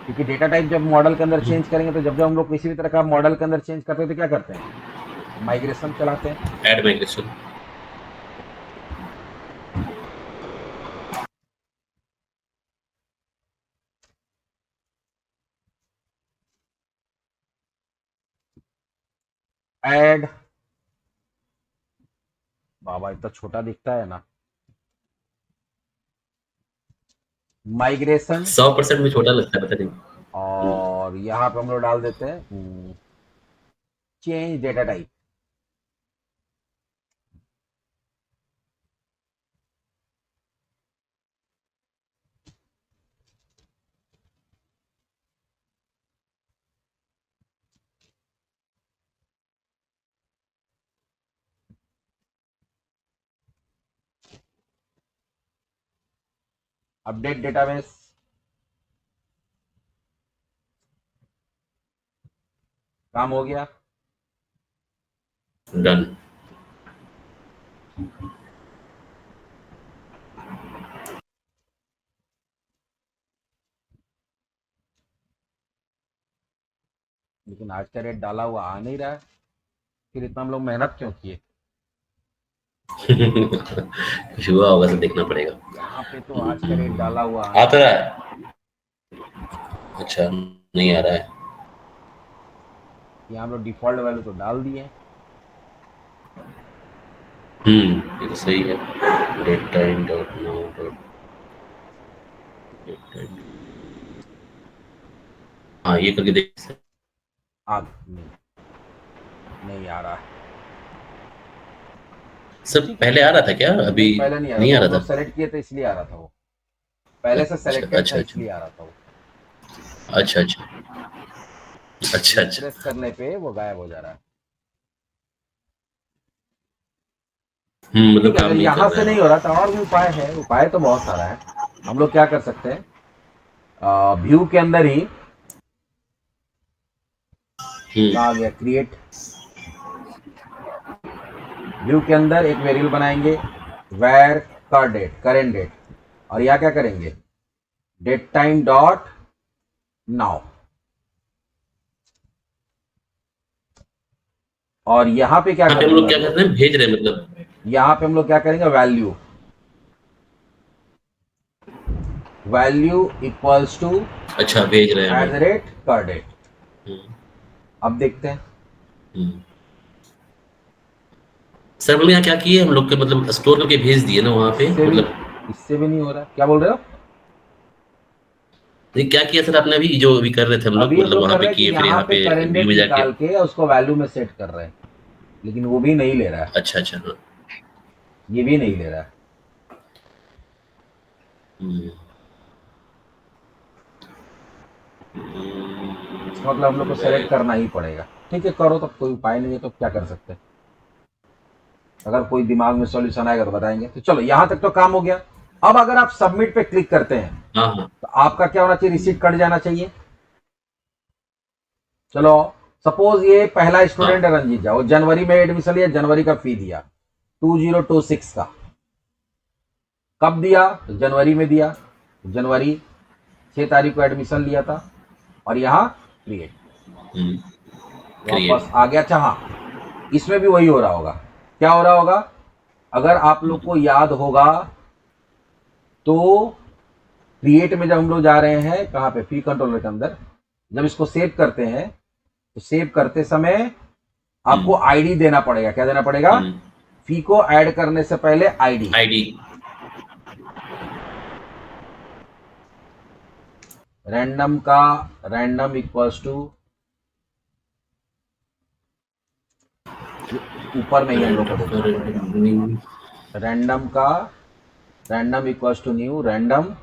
क्योंकि डेटा टाइप जब मॉडल के अंदर चेंज करेंगे तो जब जब हम लोग किसी भी तरह का मॉडल के अंदर चेंज करते हैं तो क्या करते हैं, माइग्रेशन चलाते हैं। Add migration. ऐड, बाबा इतना छोटा दिखता है ना, माइग्रेशन, 100% में छोटा लगता है, पता नहीं। और यहाँ पे हम लोग डाल देते हैं change data type. Update database, काम हो गया। डन। लेकिन आज का रेट डाला हुआ आ नहीं रहा है, फिर इतना हम लोग मेहनत क्यों किए। कुछ हुआ होगा तो देखना पड़ेगा। यहाँ पे तो आज का रेट डाला हुआ आ आ नहीं तो रहा रहा है। है। अच्छा, नहीं आ रहा है। यहाँ हम लोग डिफॉल्ट वैल्यू तो डाल दिए, ये तो सही है। Date time dot now dot date time. हाँ, ये करके देख सकते आ नहीं, नहीं आ रहा है। हैं। सब ठीक है, पहले आ रहा था क्या अभी? नहीं पहले नहीं आ रहा नहीं था, आ वो हम रहा लोग था। सेलेक्ट किए थे इसलिए आ रहा था, वो पहले से अच्छा सेलेक्टेड था अच्छा अच्छा इसलिए आ रहा था वो। अच्छा अच्छा अच्छा अच्छा। रिफ्रेश करने पे वो गायब हो जा रहा है। ठीक मतलब है, काम अगर नहीं कर यहाँ रहा से है नहीं वो। हो रहा तो और भी उपाय है, उपाय तो बहुत सारा है। हम लोग क्या कर सकते हैं, व्यू के अंदर ही कहा हम्म गया क्रिएट, व्यू के अंदर एक वेरिएबल बनाएंगे वेर कर डेट, करेंट डेट, और यह क्या करेंगे, डेट टाइम डॉट नाउ, और यहां पे क्या यहाँ पे कर हम लोग देंगे क्या हम कर लोग, रहे हैं, भेज रहे हैं मतलब। यहां पे हम लोग क्या करेंगे, वैल्यू, वैल्यू इक्वल्स टू अच्छा भेज रहे हैं एट द रेट कर डेट। हम्म, अब देखते हैं। हम्म। सर हमने यहाँ क्या किए, हम लोग के मतलब स्टोर करके भेज दिए ना वहाँ पे, इससे भी मतलब इससे भी नहीं हो रहा, क्या बोल रहे हो? ये क्या किया सर आपने, अभी जो अभी कर रहे थे हम लोग, अभी हम मतलब लोग वहाँ कर पे रहे हैं कि किए फिर यहाँ यहाँ पे पे करेंट व्यू डेट में जाके। निकाल के उसको वैल्यू में सेट कर रहे हैं, लेकिन वो भी नहीं ले रहा है, अच्छा अच्छा हाँ। ये भी नहीं ले रहा है। हम्म, इसका मतलब हम लोग को सेलेक्ट करना ही पड़ेगा। ठीक है, करो, तो कोई उपाय नहीं है तो क्या कर सकते हैं। अगर कोई दिमाग में सॉल्यूशन आएगा तो बताएंगे। तो चलो, यहां तक तो काम हो गया। अब अगर आप सबमिट पे क्लिक करते हैं हाँ हाँ। तो आपका क्या होना चाहिए? रिसीट कट जाना चाहिए। चलो, सपोज ये पहला हाँ। स्टूडेंट है रंजीत झा, वो जनवरी में एडमिशन लिया, जनवरी का फी दिया 2026 का। कब दिया? तो जनवरी में दिया। जनवरी 6 तारीख को एडमिशन लिया था, और यहाँ क्रिएट, वापस क्रिएट। आ गया। अच्छा हाँ, इसमें भी वही हो रहा होगा। क्या हो रहा होगा? अगर आप लोग को याद होगा तो क्रिएट में जब हम लोग जा रहे हैं, कहाँ पे, फी कंट्रोलर के अंदर, जब इसको सेव करते हैं तो सेव करते समय आपको आईडी देना पड़ेगा। क्या देना पड़ेगा? फी को ऐड करने से पहले आईडी। आईडी। रैंडम का रैंडम इक्वल्स टू, ऊपर में ही हम लोग को रैंडम का देखना पड़ेगा। random new, रैंडम का random equals to new random,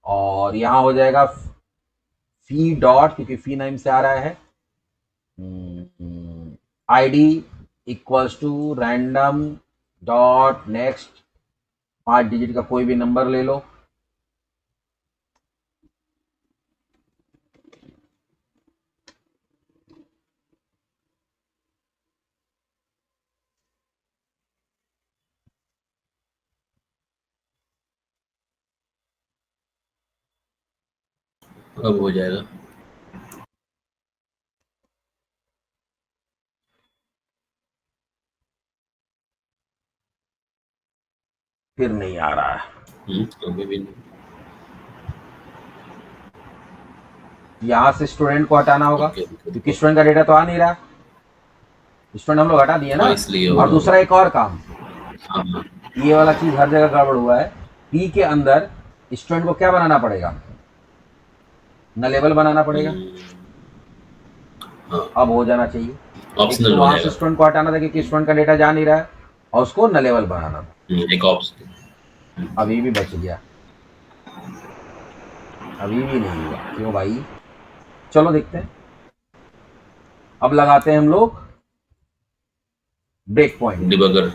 और यहां हो जाएगा फी डॉट, क्योंकि फी नेम से आ रहा है, ID equals to random dot next, 5 digit का कोई भी नंबर ले लो। अब हो जाएगा। फिर नहीं आ रहा है। अभी भी नहीं। यहां से स्टूडेंट को हटाना होगा, ओके क्योंकि स्टूडेंट का डेटा तो आ नहीं रहा। स्टूडेंट हम लोग हटा दिए ना। हाँ इसलिए हो और रहा दूसरा होगा। एक और काम, हाँ हाँ। ये वाला चीज हर जगह गड़बड़ हुआ है। पी के अंदर स्टूडेंट को क्या बनाना पड़ेगा? नलेबल बनाना पड़ेगा। हाँ अब हो जाना चाहिए। एक तो ऑप्शनल हो वहां से जाएगा। स्टूडेंट को हटाना था क्योंकि स्टूडेंट का डेटा जा नहीं रहा है, और उसको नलेबल बनाना था। एक ऑप्शन। अभी भी बच गया, अभी भी नहीं हुआ। क्यों भाई? चलो देखते हैं। अब लगाते हैं हम लोग ब्रेक पॉइंट। डिबगर।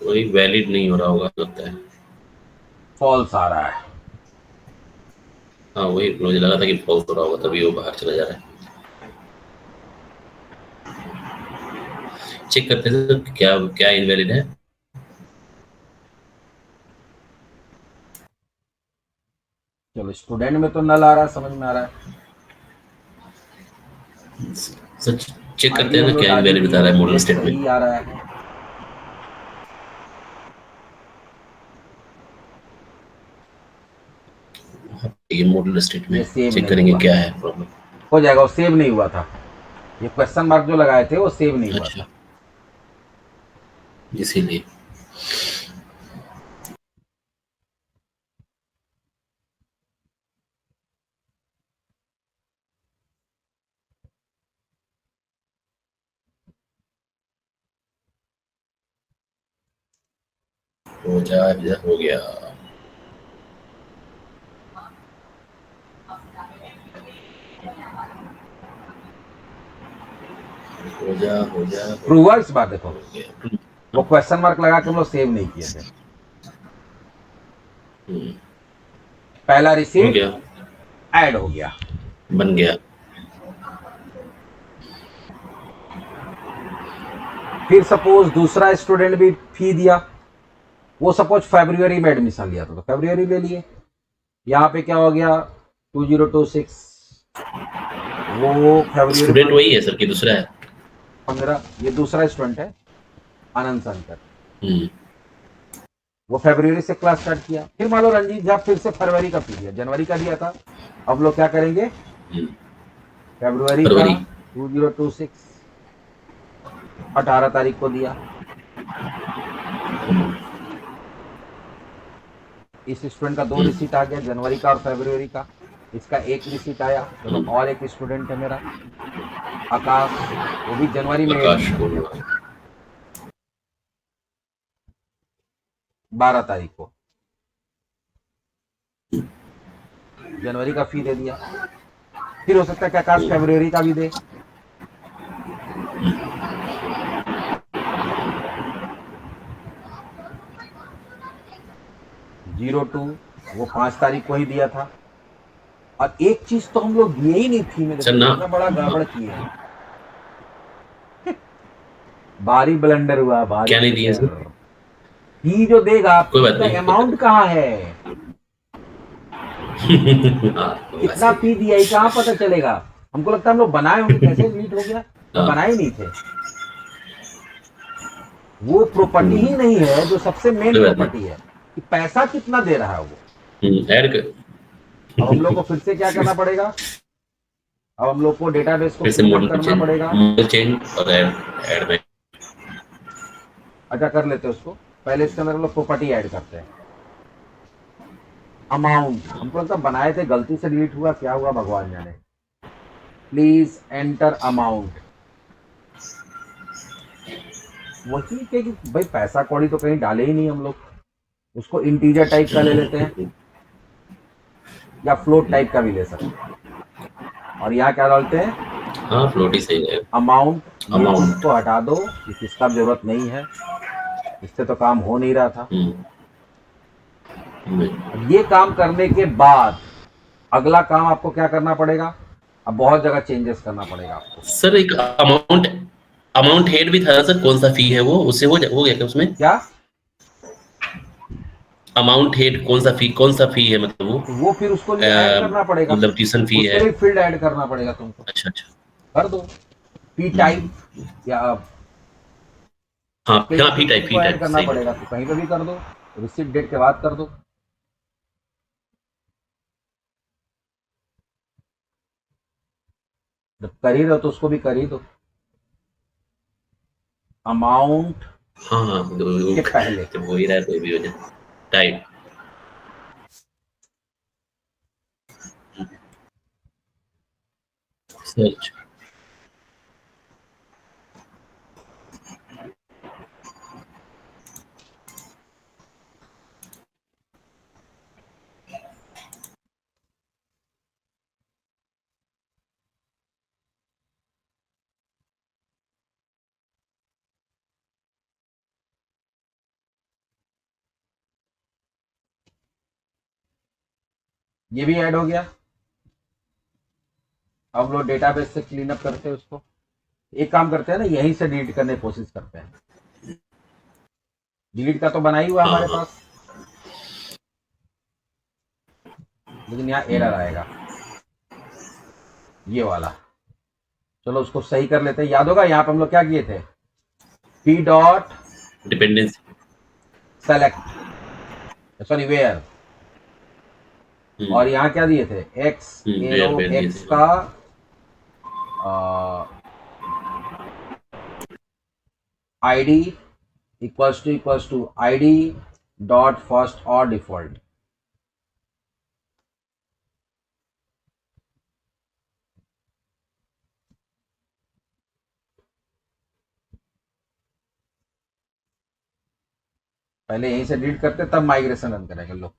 वही वैलिड नहीं हो रहा होगा लगता है। फॉल्स आ रहा है। हाँ वही मुझे लगा था कि फॉल्स हो रहा होगा, तभी वो बाहर चला जा रहा है। चेक करते हैं सर, क्या क्या इनवैलिड है। चलो, स्टूडेंट में तो नल आ रहा है, समझ में आ रहा है। सर चेक करते आईडी हैं हम ना लोग क्या डाल ही इनवैलिड दिए बता रहा हैं, है मॉडल डेट स्टेटमेंट। सही आ रहा है। ये मॉडल स्टेट में ये सेव चेक नहीं करेंगे हुआ, क्या है प्रॉब्लम। हो जाएगा। वो सेव नहीं हुआ था, ये क्वेश्चन मार्क जो लगाए थे वो सेव नहीं हुआ अच्छा था। इसीलिए। हो जा हो गया। हो जा हो जा हो प्रूव हुआ इस बार? देखो, गया। वो क्वेश्चन मार्क लगा के हम लोग सेव नहीं किए थे। हम्म, पहला हो रिसीट गया। ऐड हो गया। बन गया। फिर सपोज दूसरा स्टूडेंट भी फी दिया, वो सपोज फरवरी में एडमिशन लिया था तो फरवरी ले लिए। यहाँ पे क्या हो गया? 2026, वो फरवरी स्टूडेंट में। वही है सर कि दूसरा है। 15, ये दूसरा स्टूडेंट है आनंद शंकर, हम्म, वो फरवरी से क्लास स्टार्ट किया। फिर मान लो रंजीत झा फिर से फरवरी का पी दिया, जनवरी का दिया था, अब लोग क्या करेंगे, हम्म, फरवरी का फरवरी। 2026 18 तारीख को दिया। इस स्टूडेंट का 2 हम्म, रिसीट आ गया, जनवरी का और फरवरी का। इसका 1 रिसीट आया। चलो, हम्म, और एक स्टूडेंट है मेरा आकाश, वो भी जनवरी में आकाश एडमिशन लिया था, पूर्णिमा। 12 तारीख को जनवरी का फी दे दिया। फिर हो सकता है कि आकाश फरवरी का भी दे। जीरो टू वो 5 तारीख को ही दिया था। और एक चीज तो हम लोग दिए ही नहीं फी में, देखो सर ना, कितना बड़ा हाँ, गड़बड़ किए हैं। भारी ब्लंडर हुआ, भारी क्या नहीं दिए सर? ब्लंडर। फी जो देगा, कोई फी बात का नहीं, कोई बात अमाउंट कहाँ है, नहीं। हाँ, वो बात कितना सही फी दिया ही कहाँ पता चलेगा। हमको लगता है हम लोग बनाए होंगे, कैसे डिलीट हो गया, है। हम हाँ, बनाए नहीं थे। वो प्रॉपर्टी ही नहीं है जो सबसे मेन कोई बात नहीं। प्रॉपर्टी है, कि पैसा कितना दे रहा है वो। ऐड कर। अब हम लोग को फिर से क्या करना पड़ेगा, अब हम लोग को डेटाबेस को फिर से क्लीन अप मॉडल को करना चेंज, पड़ेगा। मॉडल चेंज और ऐड, ऐड में। अच्छा, कर लेते हैं उसको। पहले इसके अंदर हम लोग प्रॉपर्टी ऐड करते हैं। अमाउंट हमको लगता है बनाए थे, गलती से डिलीट हुआ, क्या हुआ भगवान जाने। Please enter amount. वही कि भाई पैसा कौड़ी तो कहीं डाले ही नहीं हम लोग, उसको इंटीजर टाइप का ले लेते हैं, या फ्लोट टाइप का भी ले सकते हैं। और यहाँ क्या डालते हैं, हाँ, फ्लोट ही सही है। अमाउंट। ये चीज अमाउंट। को हटा दो, इस इसका जरूरत नहीं है, इससे तो काम हो नहीं रहा था। अब ये काम करने के बाद अगला काम आपको क्या करना पड़ेगा, अब बहुत जगह चेंजेस करना पड़ेगा आपको। सर एक अमाउंट, अमाउंट हेड भी था सर, कौन सा फी है वो, उससे हो गया क्या उसमें? क्या, अमाउंट हेड कौन सा फी है, मतलब वो तो वो फिर उसको लिए ऐड करना पड़ेगा, मतलब ट्यूशन फी उसके है? लिए फील्ड ऐड करना पड़ेगा तुमको। अच्छा, अच्छा। कर दो, फी टाइप, हम्म, या हाँ हाँ, स्पेसिफिक फी तुमको ऐड टाइप करना सही पड़ेगा, है। तो कहीं पे भी कर दो, रिसिप्ट डेट के बाद कर दो। जब कर ही रहो तो उसको भी कर ही दो, अमाउंट हाँ हाँ, के पहले। जब हो ही रहा है तो भी हो जाए टाइप। सर्च। ये भी ऐड हो गया। अब लोग डेटाबेस से क्लीन अप करते हैं उसको। एक काम करते हैं ना, यहीं से डिलीट करने की कोशिश करते हैं। डिलीट का तो बना ही हुआ हाँ हमारे हाँ। पास, लेकिन यहाँ एरर आएगा, ये वाला। चलो उसको सही कर लेते हैं। याद होगा यहाँ पे हम लोग क्या किए थे, P dot dependency. Select, sorry where, और यहाँ क्या दिए थे, एक्स एरो, वेयर वेयर दिए एक्स थे, का हाँ। ID equals to ID dot first और डिफॉल्ट। पहले यहीं से डिलीट करते तब माइग्रेशन रन करेंगे लोग।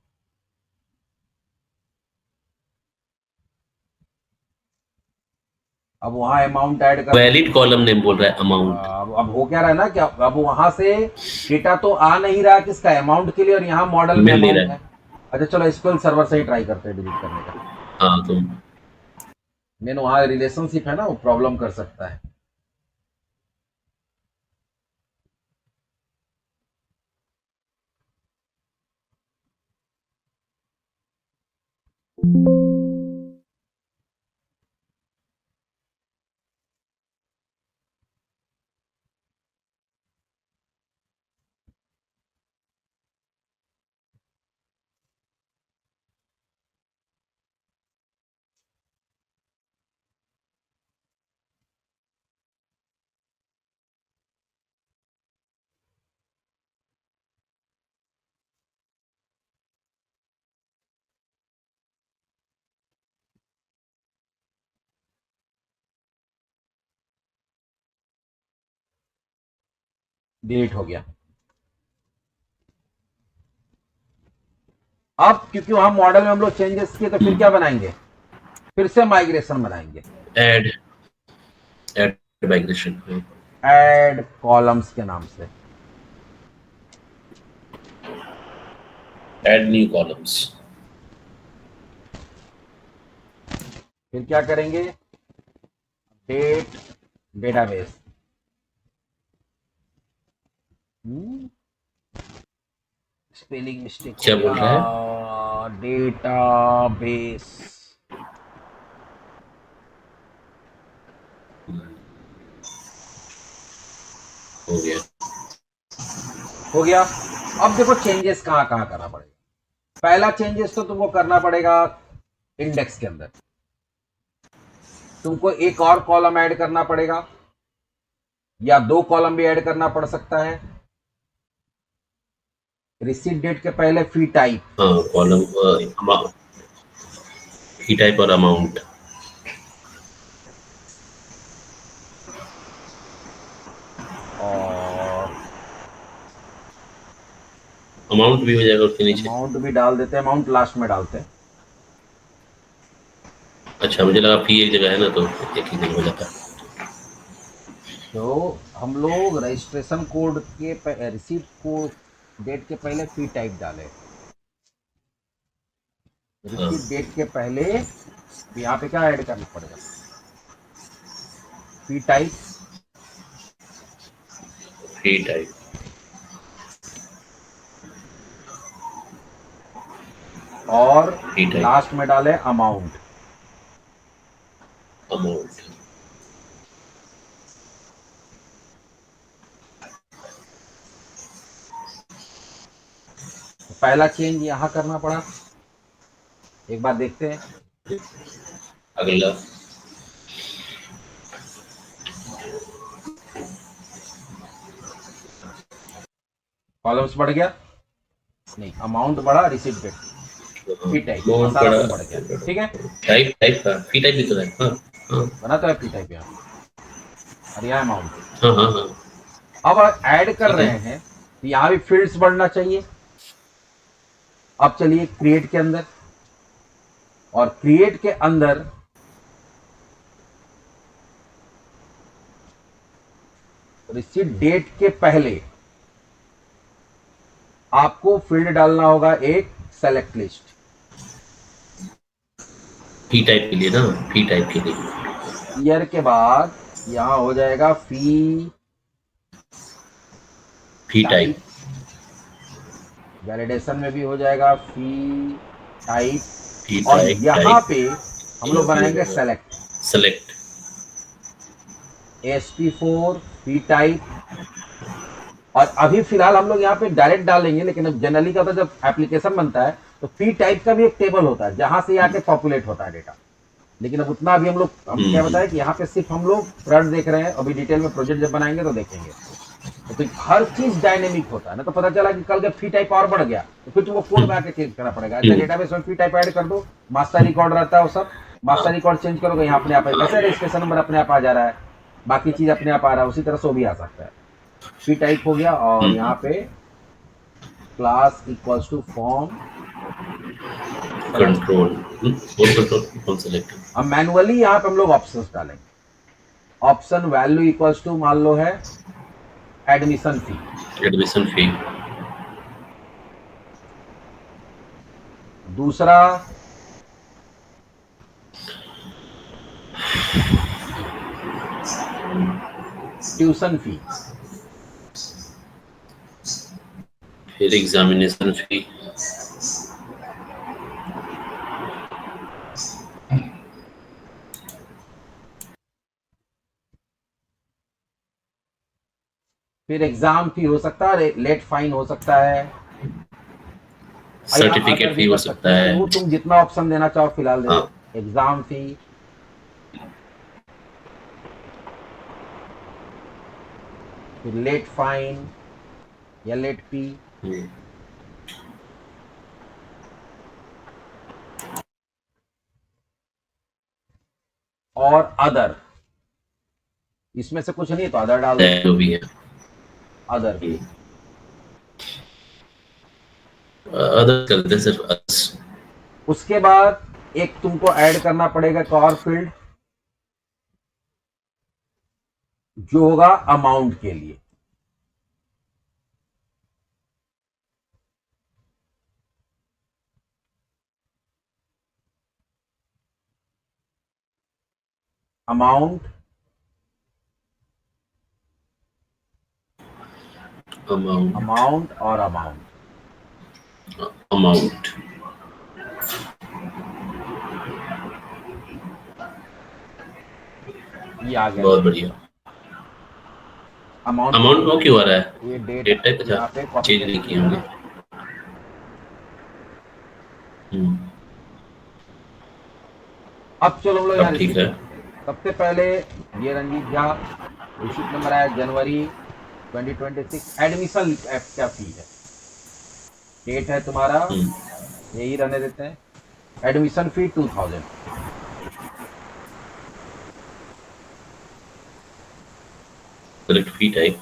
अब वहां अमाउंट ऐड कर दो। वैलिड कॉलम नेम बोल रहा है अमाउंट। अब हो क्या रहा है ना कि अब वहां से डेटा तो आ नहीं रहा किसका, अमाउंट के लिए, और यहाँ मॉडल में मिल नहीं रहा अमाउंट है। है। अच्छा चलो, एसक्यूएल सर्वर से ही ट्राई करते हैं डिलीट करने का। हाँ तो मेन वहाँ रिलेशनशिप है ना, वो प्रॉब्लम कर सकता है। डिलीट हो गया। अब क्योंकि वहां मॉडल में हम लोग चेंजेस किए तो फिर क्या बनाएंगे, फिर से माइग्रेशन बनाएंगे, add add migration, add columns के नाम से। Add new columns. फिर क्या करेंगे, डेट डेटाबेस, स्पेलिंग मिस्टेक हो क्या गया, बोल रहा है? डेटाबेस। हो गया। हो गया। अब देखो चेंजेस कहां कहां करना पड़ेगा। पहला चेंजेस तो तुमको करना पड़ेगा इंडेक्स के अंदर, तुमको एक और कॉलम ऐड करना पड़ेगा, या दो कॉलम भी ऐड करना पड़ सकता है। रिसीट डेट के पहले फी टाइप, हाँ, कॉलम फी टाइप और अमाउंट। और अमाउंट भी हो जाएगा उसके नीचे। अमाउंट भी डाल देते हैं, अमाउंट लास्ट में डालते हैं। अच्छा, मुझे लगा फी एक जगह है ना, तो एक ही जगह हो जाता है। तो हम लोग रजिस्ट्रेशन कोड के रिसीट कोड डेट के पहले फी टाइप डाले, हाँ, रिसीट डेट के पहले यहाँ पे क्या ऐड करना पड़ेगा, फी टाइप, फी टाइप, और फी टाइप, लास्ट में डाले अमाउंट। अमाउंट। तो पहला चेंज यहां करना पड़ा, एक बार देखते हैं। अगला। कॉलम्स बढ़ गया, नहीं अमाउंट बढ़ा, रिसीट डेट, फी टाइप, अमाउंट मसाला बड़ा। सब बढ़ गया। ठीक है, टाइप टाइप का फी टाइप भी तो है। हाँ हाँ बना तो है फी टाइप यहाँ, और यहाँ अमाउंट। हाँ हाँ हाँ। अब ऐड कर ठीक है। रहे हैं तो यहाँ भी फील्ड्स बढ़ना चाहिए। अब चलिए क्रिएट के अंदर, और क्रिएट के अंदर रिसीट डेट के पहले आपको फील्ड डालना होगा एक सेलेक्ट लिस्ट। फी टाइप के लिए ना, फी टाइप के लिए। ईयर के बाद यहां हो जाएगा फी फी टाइप। टाइप, वैलिडेशन में भी हो जाएगा फी फी टाइप, और टाइप यहां टाइप। पे हम यहाँ लोग पे हो बनाएंगे जाएगा सेलेक्ट, सेलेक्ट। SP4 फी टाइप। और अभी फिलहाल हम लोग यहाँ पे डायरेक्ट डालेंगे, लेकिन जनरली क्या होता है जब एप्लीकेशन बनता है तो फी टाइप का भी एक टेबल होता है जहां से आके पॉपुलेट होता है डेटा। लेकिन अब उतना अभी हम लोग, हम क्या हम्म। बताया कि यहाँ पे सिर्फ हम लोग फ्रंट देख रहे हैं, अभी डिटेल में प्रोजेक्ट जब बनाएंगे तो देखेंगे। तो हर चीज डायनेमिक होता है ना, तो पता चला कि कल जब फी टाइप और बढ़ गया तो फिर तुमको कोड में आके चेंज करना पड़ेगा। अच्छा, हम्म। डेटाबेस में फी टाइप ऐड कर दो, मास्टर रिकॉर्ड रहता है वो सब, मास्टर रिकॉर्ड चेंज करोगे यहाँ अपने आप कैसे रजिस्ट्रेशन नंबर अपने आप आ जा रहा है, बाकी चीज अपने आप आ रहा है, उसी तरह से वो भी आ सकता है। फी टाइप हो गया, और यहाँ हम्म। पे class equals to form select. Control. Four control कौन सेलेक्ट? अब मैनुअली यहाँ पे हम लोग ऑप्शंस डालेंगे। ऑप्शन वैल्यू इक्वल्स टू मान लो है एडमिशन फी, एडमिशन फी। दूसरा ट्यूशन फी, फिर एग्जामिनेशन फी। फिर एग्जाम फी हो सकता है, लेट फाइन हो सकता है, और यहाँ अदर सर्टिफिकेट फी भी हो कर सकते सकता हैं, तो है। वो तुम जितना ऑप्शन देना चाहो फिलहाल दे हाँ। दो। एग्जाम फी, फिर लेट फाइन या लेट फी, हम्म। और अदर। इसमें से कुछ नहीं है तो अदर डाल दो। जो भी है। अदर पे। अदर करते हैं सिर्फ अदर्स। उसके बाद एक तुमको ऐड करना पड़ेगा एक और फील्ड जो होगा अमाउंट के लिए। अमाउंट अमाउंट अमाउंट और अमाउंट। अमाउंट ये आ गया। बहुत बढ़िया। अमाउंट अमाउंट वो क्यों आ रहा है? ये डेट डेट टाइप यहाँ पे कॉपी चेंज नहीं पेस्ट किए किया होंगे। ना। हम्म, अब चलो हम लोग यहाँ अब ठीक रिसीट है। करते हैं। सबसे पहले ये रंजीत झा रिसीट नंबर आया जनवरी 2026। एडमिशन क्या फी है, डेट है तुम्हारा, हम्म, यही रहने देते हैं। Admission fee 2000। सेलेक्ट फी टाइप।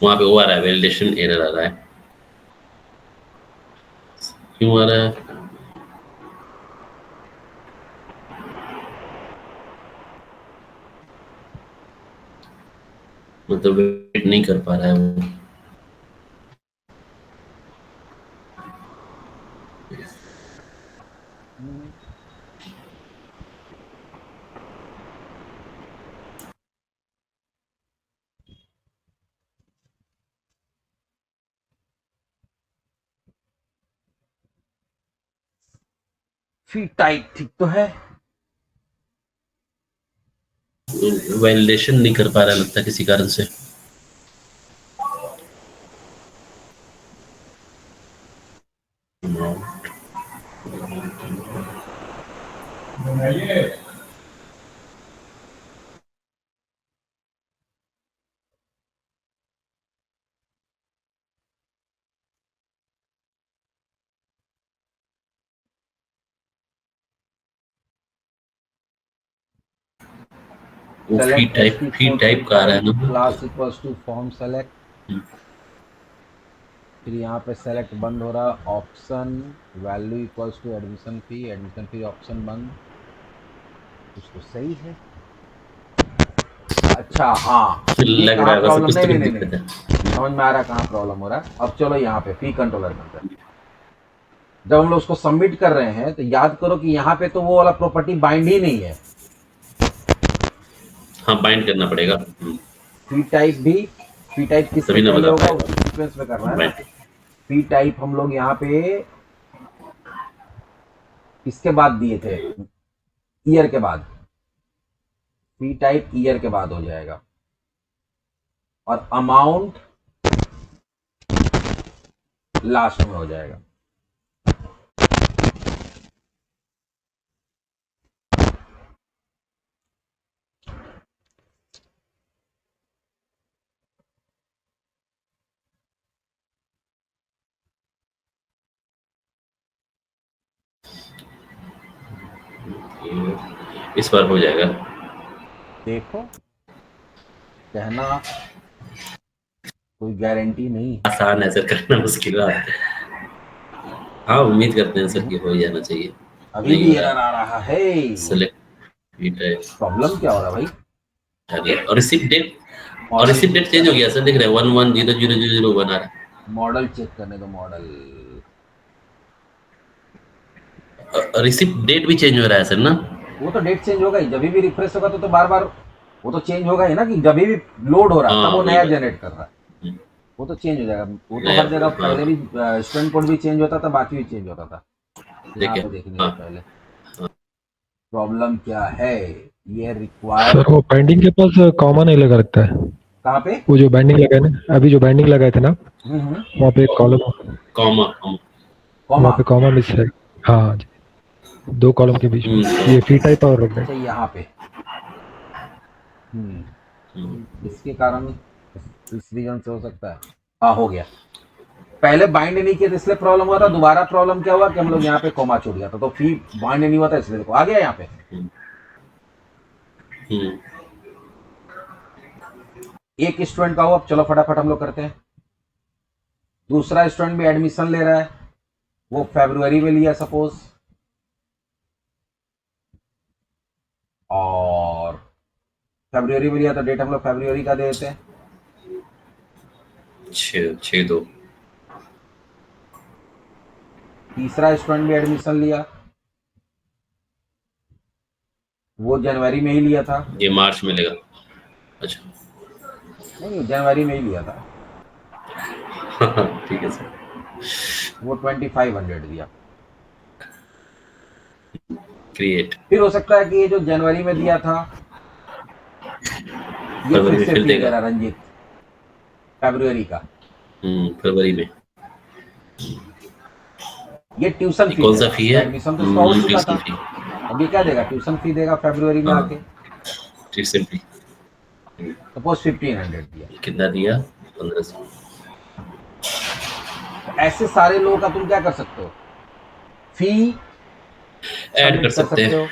वहाँ पे वो आ रहा है, वैलिडेशन एरर आ रहा है। क्यों आ रहा है? मतलब वेट नहीं कर पा रहा है वो। फी टाइप ठीक तो है। वैलिडेशन नहीं कर पा रहा है लगता है किसी कारण से। वो सेलेक्ट फी टाइप का आ रहा है ना। Class equals to form select. फिर यहाँ पे सेलेक्ट बंद हो रहा, option value equals to admission fee option बंद। कुछ तो सही है। अच्छा हाँ, ये लग रहा कहाँ है बस प्रॉब्लम, कुछ नहीं तो नहीं कुछ नहीं दिक्कत नहीं, है। समझ में आ रहा है कहाँ प्रॉब्लम हो रहा है। अब चलो यहाँ पे फी कंट्रोलर के अंदर जब हम लोग उसको सबमिट कर रहे हैं तो याद करो कि यहाँ पे तो वो वाला प्रॉपर्टी बाइंड ही नहीं है। हाँ, बाइंड करना पड़ेगा। फी टाइप भी, फी टाइप किससे तभी ना पहले बता होगा पाएगा उसी सीक्वेंस में करना है ना। बाइंड। फी टाइप हम लोग यहाँ पे किसके बाद दिए थे, ईयर के बाद। फी टाइप ईयर के बाद हो जाएगा और अमाउंट लास्ट में हो जाएगा। इस बार हो जाएगा। देखो, कहना कोई गारंटी नहीं। आसान है सर, करना मुश्किल बात है। हाँ, उम्मीद करते हैं सर कि हो ही जाना चाहिए। अभी नहीं भी हो एरर रहा। आ रहा है। सेलेक्ट फी टाइप। प्रॉब्लम क्या हो रहा है भाई। और रिसीव डेट, और model receive check date change हो गया सर, दिख रहा है 11000001 आ रहा मॉडल चेक करने दो मॉडल। है। रिसीव डेट भी चेंज हो रहा है सर ना। वो तो डेट चेंज होगा ही, जब भी रिफ्रेश होगा तो बार बार वो तो चेंज होगा ही ना, कि जब भी लोड हो रहा है हाँ, तब वो वही नया बात। जनरेट कर रहा है। हम्म, वो तो चेंज हो जाएगा। वो तो नया। हर जगह हाँ, पहले भी स्टूडेंट कोड भी चेंज होता था, बाकी भी चेंज होता था। यहाँ देखिए। पे देखेंगे हाँ, तो पहले प्रॉब्लम क्या है। ये रिक्वायर सर वो बाइंडिंग के पास कॉमा नहीं लगा रखता है। कहाँ पे। वो जो बाइंडिंग लगाए ना, अभी जो बाइंडिंग लगाए थे ना, वहाँ पे एक कॉलम, कॉमा कॉमा। कॉमा। वहाँ पे कॉमा मिस है। हाँ जी, 2 कॉलम के बीच में ये फी टाइप और रख अच्छा यहाँ पे इसके कारण इस रीजन से हो सकता है। हाँ हो गया। पहले बाइंड नहीं किया था इसलिए प्रॉब्लम हुआ था। दोबारा प्रॉब्लम क्या हुआ कि हम लोग यहाँ पे कॉमा छोड़ दिया था तो फी बाइंड नहीं हुआ था, इसलिए देखो आ गया यहाँ पे। एक स्टूडेंट का हो, अब चलो फटाफट हम लोग करते हैं। दूसरा स्टूडेंट भी एडमिशन ले रहा है, वो फरवरी में लिया सपोज, और फरवरी में लिया तो डेट हम लोग फरवरी का दे देते हैं 6/2। तीसरा स्टूडेंट भी एडमिशन लिया, वो जनवरी में ही लिया था, ये मार्च में लेगा। अच्छा नहीं जनवरी में ही लिया था, ठीक है सर। वो 2500 दिया। क्रिएट फिर हो सकता है कि ये जो जनवरी में दिया था ये फरवरी फिर में से फिर फी देगा। दे रहा रंजीत, फरवरी का। फरवरी में ये ट्यूशन ये फी कौन सा देगा, फी है? एडमिशन तो इसका हो चुका ट्यूशन था, फी। अब ये क्या देगा, ट्यूशन फी देगा फरवरी में हाँ। आके, ट्यूशन फी सपोज 1500 दिया। कितना दिया? 1500। ऐसे सारे लोगों का तुम क्या कर सकते हो, फी ऐड सबमिट कर सकते हैं। हो।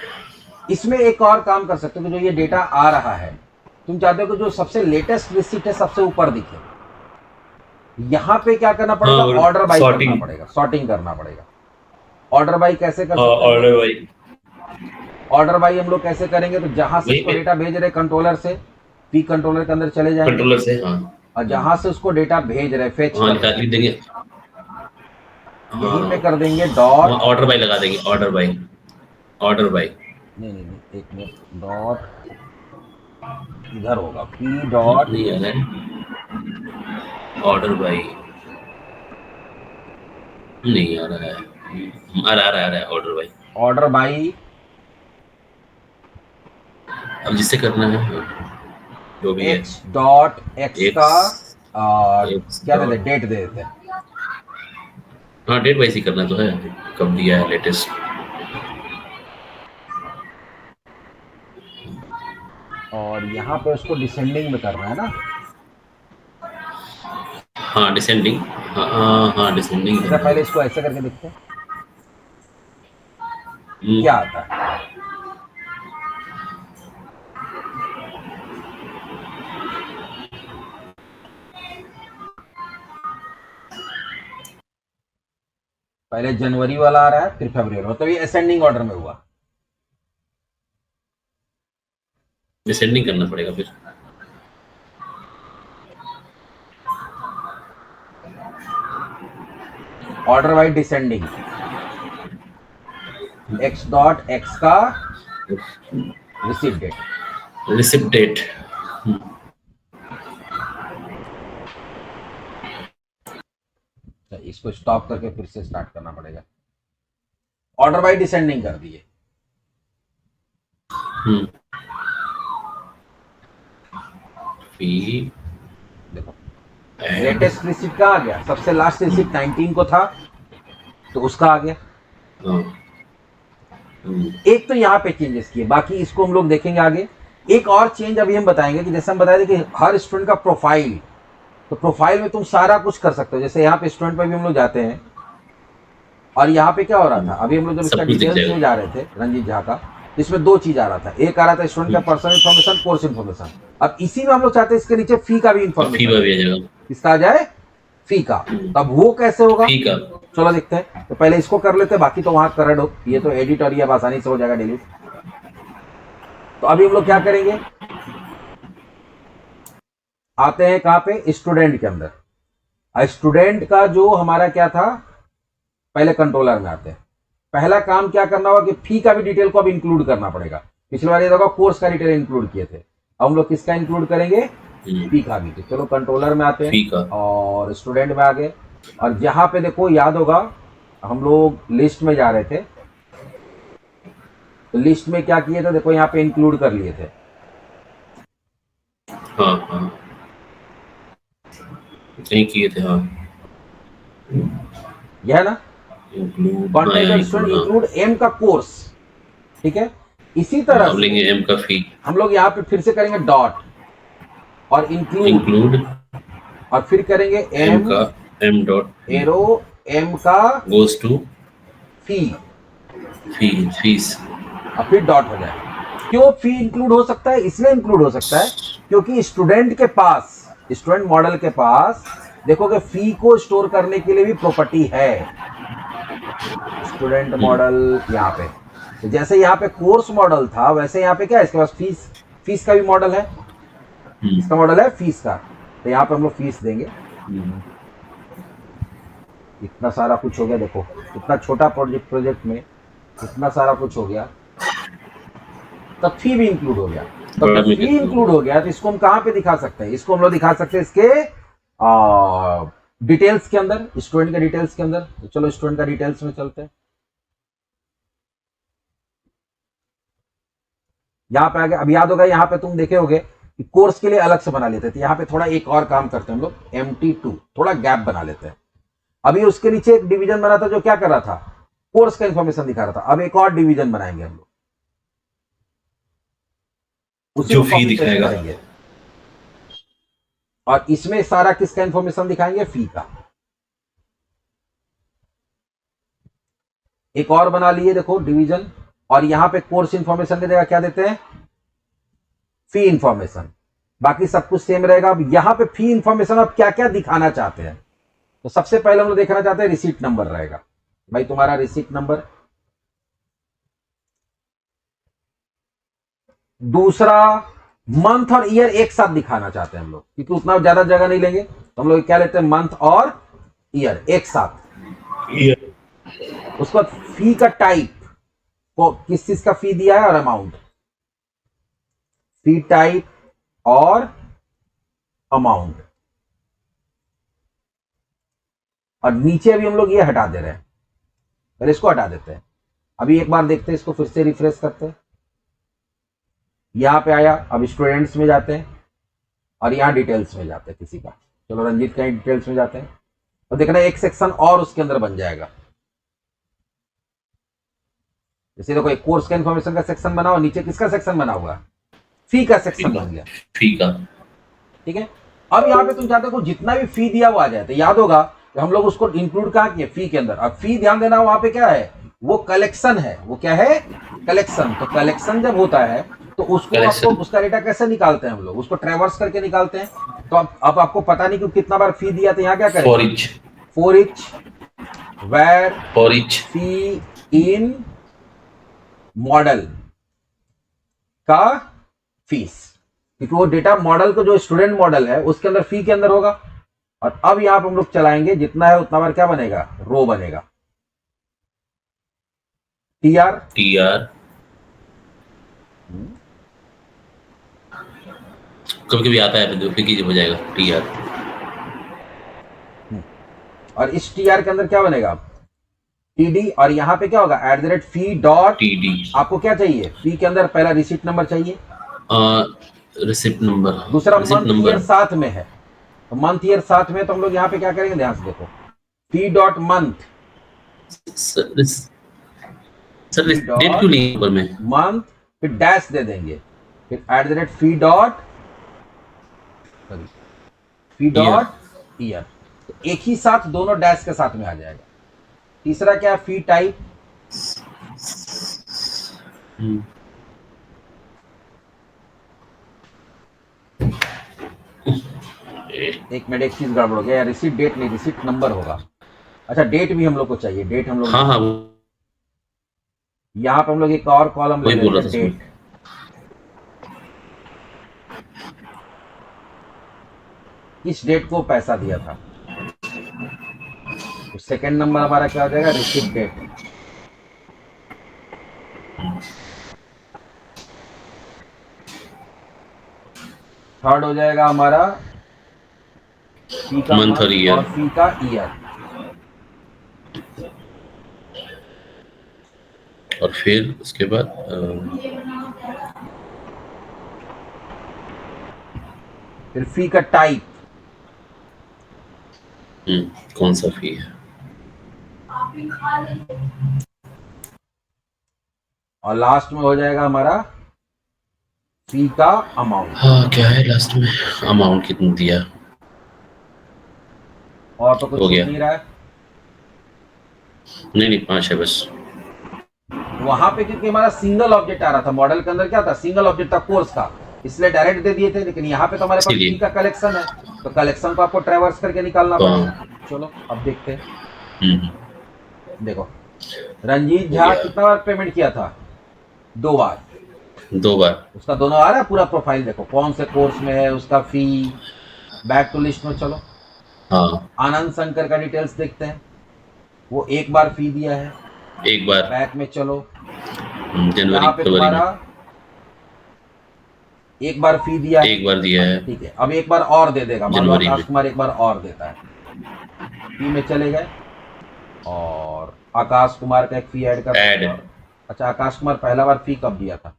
इसमें एक और काम कर सकते हो कि जो ये डेटा आ रहा है, तुम चाहते हो कि जो सबसे लेटेस्ट रिसीट है सबसे ऊपर दिखे, यहाँ पे क्या करना पड़ेगा, और ऑर्डर बाई करना sorting। पड़ेगा, सॉर्टिंग करना पड़ेगा। ऑर्डर बाई कैसे कर हाँ सकते हैं, ऑर्डर भाई। ऑर्डर बाई हम लोग कैसे करेंगे, तो जहां से वहीं उसको पे। डेटा भेज रहे कंट्रोलर से, पी कंट्रोलर के अंदर चले जाएंगे, कंट्रोलर से हाँ। और जहां से उसको डेटा भेज रहे फेच वहाँ कर निकाल रहे ही देंगे। यहीं पे हाँ कर देंगे डॉट, वहाँ ऑर्डर बाई लगा देंगे। Order by. ऑर्डर बाई नहीं एक मिनट, डॉट इधर होगा, पी डॉट नहीं आ रहा है। ऑर्डर बाई नहीं आ रहा है। आ रहा है ऑर्डर बाई। ऑर्डर बाई, अब जिससे करना है जो भी है। एक्स डॉट एक्स X, का X क्या dot- देते, डेट दे देते हैं, हाँ डेट वाइज ही करना तो है, कब दिया है लेटेस्ट। और यहाँ पे उसको डिसेंडिंग में करना है ना, हाँ डिसेंडिंग। हाँ डिसेंडिंग। जरा पहले इसको ऐसे करके देखते हैं क्या आता है। पहले जनवरी वाला आ रहा है, फिर फरवरी वाला, तो ये असेंडिंग ऑर्डर में हुआ। डिसेंडिंग करना पड़ेगा फिर। Order by descending, x dot x का रिसीव डेट, रिसिप्ट डेट। इसको स्टॉप करके फिर से स्टार्ट करना पड़ेगा। ऑर्डर बाई डिसेंडिंग कर दिए, फी देखो लेटेस्ट रिसीट का आ गया, सबसे लास्ट रिसीट 19 को था तो उसका आ गया। एक तो यहाँ पे चेंजेस किए, बाकी इसको हम लोग देखेंगे आगे। एक और चेंज अभी हम बताएंगे कि जैसे हम बताए थे कि हर स्टूडेंट का प्रोफाइल, तो प्रोफाइल में तुम सारा कुछ कर सकते हो। जैसे यहाँ पे स्टूडेंट पे भी हम लोग जाते हैं, और यहाँ पे क्या हो रहा था, अभी हम लोग जब इसका सब कुछ दिख डिटेल्स जाएगा। में जा रहे थे रंजीत झा का, इसमें दो चीज आ रहा था, एक आ रहा था स्टूडेंट का पर्सनल इन्फॉर्मेशन, कोर्स इन्फॉर्मेशन। अब इसी में हम लोग चाहते हैं इसके नीचे फी का भी फी इन्फॉर्मेशन भी आ जाएगा। इसका आ जाए, फी का। तब वो कैसे होगा, फी का चलो देखते हैं। तो पहले इसको कर लेते हैं, बाकी तो वहां कर दो, ये तो एडिट और ये अब आसानी से हो जाएगा डिलीट। तो अभी हम लोग क्या करेंगे, आते हैं कहां पे, स्टूडेंट के अंदर। स्टूडेंट का जो हमारा क्या था, पहले कंट्रोलर में आते हैं। पहला काम क्या करना होगा कि फी का भी डिटेल को अब इंक्लूड करना पड़ेगा। पिछली बार ये देखो कोर्स का डिटेल इंक्लूड किए थे, अब हम लोग किसका इंक्लूड करेंगे, फी का भी। तो चलो कंट्रोलर में आते फी हैं का। और स्टूडेंट में आ गए, और जहां पे देखो याद होगा हम लोग लिस्ट में जा रहे थे, तो लिस्ट में क्या किए थे, देखो यहाँ पे इंक्लूड कर लिए थे। हाँ नहीं किए थे। हाँ यह है ना, इंक्लूड। कॉन्टेक्ट स्टूडेंट इंक्लूड एम का कोर्स, ठीक है। इसी तरह हम लेंगे एम का फी। हम लोग यहाँ पे फिर से करेंगे डॉट और इंक्लूड, और फिर करेंगे एम का एम डॉट एरो एम का गोज टू फी, फीस, और फिर डॉट हो जाएगा। क्यों फी इंक्लूड हो सकता है, इसलिए इंक्लूड हो सकता है क्योंकि स्टूडेंट के पास स्टूडेंट मॉडल के पास देखोगे फी को स्टोर करने के लिए भी प्रॉपर्टी है। स्टूडेंट मॉडल यहाँ पे, तो जैसे यहाँ पे कोर्स मॉडल था वैसे यहाँ पे क्या है, इसके पास फीस का भी मॉडल है। इसका मॉडल है फीस का, तो यहाँ पे हम लोग फीस देंगे। इतना सारा कुछ हो गया, देखो इतना छोटा प्रोजेक्ट में इतना सारा कुछ हो गया, तब फी भी इंक्लूड हो गया। तो फी इंक्लूड हो गया तो इसको हम कहाँ पे दिखा सकते हैं, इसको हम लोग दिखा सकते हैं इसके डिटेल्स के अंदर, स्टूडेंट के डिटेल्स के अंदर। तो चलो स्टूडेंट का डिटेल्स में चलते हैं। यहाँ पे आगे, अब याद होगा यहाँ पे तुम देखे होगे कि कोर्स के लिए अलग से बना लेते थे, यहाँ पे थोड़ा एक और काम करते हैं हम लोग, MT2 थोड़ा गैप बना लेते हैं। अभी उसके नीचे एक डिवीजन बना था जो क्या कर रहा था, कोर्स का इंफॉर्मेशन दिखा रहा था। अब एक और डिवीजन बनाएंगे हम लोग, उसी जो को फी copy paste दिखाएगा। करेंगे और इसमें सारा किसका इंफॉर्मेशन दिखाएंगे, फी का। एक और बना लिए देखो डिवीजन, और यहां पे कोर्स इंफॉर्मेशन की जगह क्या देते हैं, फी इंफॉर्मेशन। बाकी सब कुछ सेम रहेगा। अब यहां पे फी इंफॉर्मेशन आप क्या क्या दिखाना चाहते हैं, तो सबसे पहले हम लोग देखना चाहते हैं रिसीट नंबर रहेगा। भाई तुम्हारा रिसीट नंबर, दूसरा मंथ और ईयर एक साथ दिखाना चाहते हैं हम लोग, क्योंकि उतना ज्यादा जगह नहीं लेंगे, तो हम लोग क्या लेते हैं, मंथ और ईयर एक साथ। उसके बाद फी का टाइप, को किस चीज का फी दिया है और अमाउंट, फी टाइप और अमाउंट। और नीचे अभी हम लोग ये हटा दे रहे हैं, फिर इसको हटा देते हैं। अभी एक बार देखते हैं इसको, फिर से रिफ्रेश करते हैं। यहां पे आया, अब स्टूडेंट्स में जाते हैं और यहां डिटेल्स में जाते हैं किसी का। चलो रंजीत का डिटेल्स में जाते हैं, और देखना एक सेक्शन और उसके अंदर बन जाएगा। जैसे देखो एक कोर्स का इंफॉर्मेशन का सेक्शन बना, और नीचे किसका सेक्शन बना हुआ, फी का सेक्शन बन गया। फी का, ठीक है। अब यहाँ पे तुम चाहते हो जितना भी फी दिया हुआ आ जाए, तो याद होगा कि हम लोग उसको इंक्लूड कहाँ किए, फी के अंदर। अब फी ध्यान देना, वहां पे क्या है, वो कलेक्शन है। वो क्या है, कलेक्शन। तो कलेक्शन जब होता है तो उसको आपको उसका डेटा कैसे निकालते हैं हम लोग, उसको ट्रैवर्स करके निकालते हैं। तो अब आपको पता नहीं कि कितना बार फी दिया, तो यहाँ क्या करें, for each where for each fee in model का फीस, क्योंकि वो डेटा मॉडल को जो स्टूडेंट मॉडल है उसके अंदर फी के अंदर होगा। और अब यहां पर हम लोग चलाएंगे, जितना है उतना बार क्या बनेगा, रो बनेगा, टीआर। कभी कभी आता है तो फिर हो जाएगा टीआर। और इस टीआर के अंदर क्या बनेगा, टीडी। और यहां पे क्या होगा, @फी डॉट टीडी। आपको क्या चाहिए, फी के अंदर पहला रिसीट नंबर चाहिए, रिसिप्ट नंबर, दूसरा मंथ ईयर साथ में है, तो मंथ ईयर साथ में। तो हम लोग यहाँ पे क्या करेंगे, ध्यान से देखो, fee dot month, sir date क्यों नहीं ऊपर में, मंथ, फिर डैश दे देंगे, फिर @फी डॉट ईयर। तो एक ही साथ दोनों डैश के साथ में आ जाएगा। तीसरा क्या है, फी टाइप। एक मिनट, एक चीज गड़बड़ हो गया, रिसीट डेट नहीं, रिसीट नंबर होगा। अच्छा डेट भी हम लोग को चाहिए, डेट हम लोग, हाँ यहाँ पे हम लोग एक और कॉलम ले लेते हैं, डेट। किस डेट को पैसा दिया था, तो सेकंड नंबर हमारा क्या हो जाएगा, रिसीट डेट। थर्ड हो जाएगा हमारा फी का मंथ और फी का ईयर। और फिर उसके बाद फिर फी का टाइप, कौन सा फी है, और लास्ट में हो जाएगा हमारा फी का अमाउंट। हाँ क्या है लास्ट में, अमाउंट कितना दिया, और तो कुछ नहीं रहा है, नहीं 5 है बस। वहां पे क्योंकि हमारा सिंगल ऑब्जेक्ट आ रहा था, मॉडल के अंदर क्या था, सिंगल ऑब्जेक्ट था कोर्स का, इसलिए डायरेक्ट दे दिए थे, लेकिन यहाँ पे तो हमारे पास इसीलिए। फी का कलेक्शन है, तो कलेक्शन को आपको ट्रैवर्स करके निकालना पड़ेगा। चलो अब देखते हैं। देखो रंजीत झा Yeah. कितना बार पेमेंट किया था? 2 बार। 2 बार। उसका दोनों आ रहा है पूरा प्रोफाइल, देखो कौन से कोर्स में है, उसका फी। बैक टू लिस्ट में चलो, हाँ, आनंद शंकर का डिटेल्स देखते हैं, वो 1 बार फी दिया है। 1 बार बैक में चलो, जनवरी यहाँ पे फरवरी तुम्हारा में 1 बार फी दिया है। 1 बार दिया है। ठीक है, अब 1 बार और दे देगा, मान लो जनवरी आकाश में। कुमार 1 बार और देता है। फी में चले गए और आकाश कुमार का एक फी ऐड कर ऐड। देते हैं। अच्छा, आकाश कुमार पहला बार फी कब दिया था?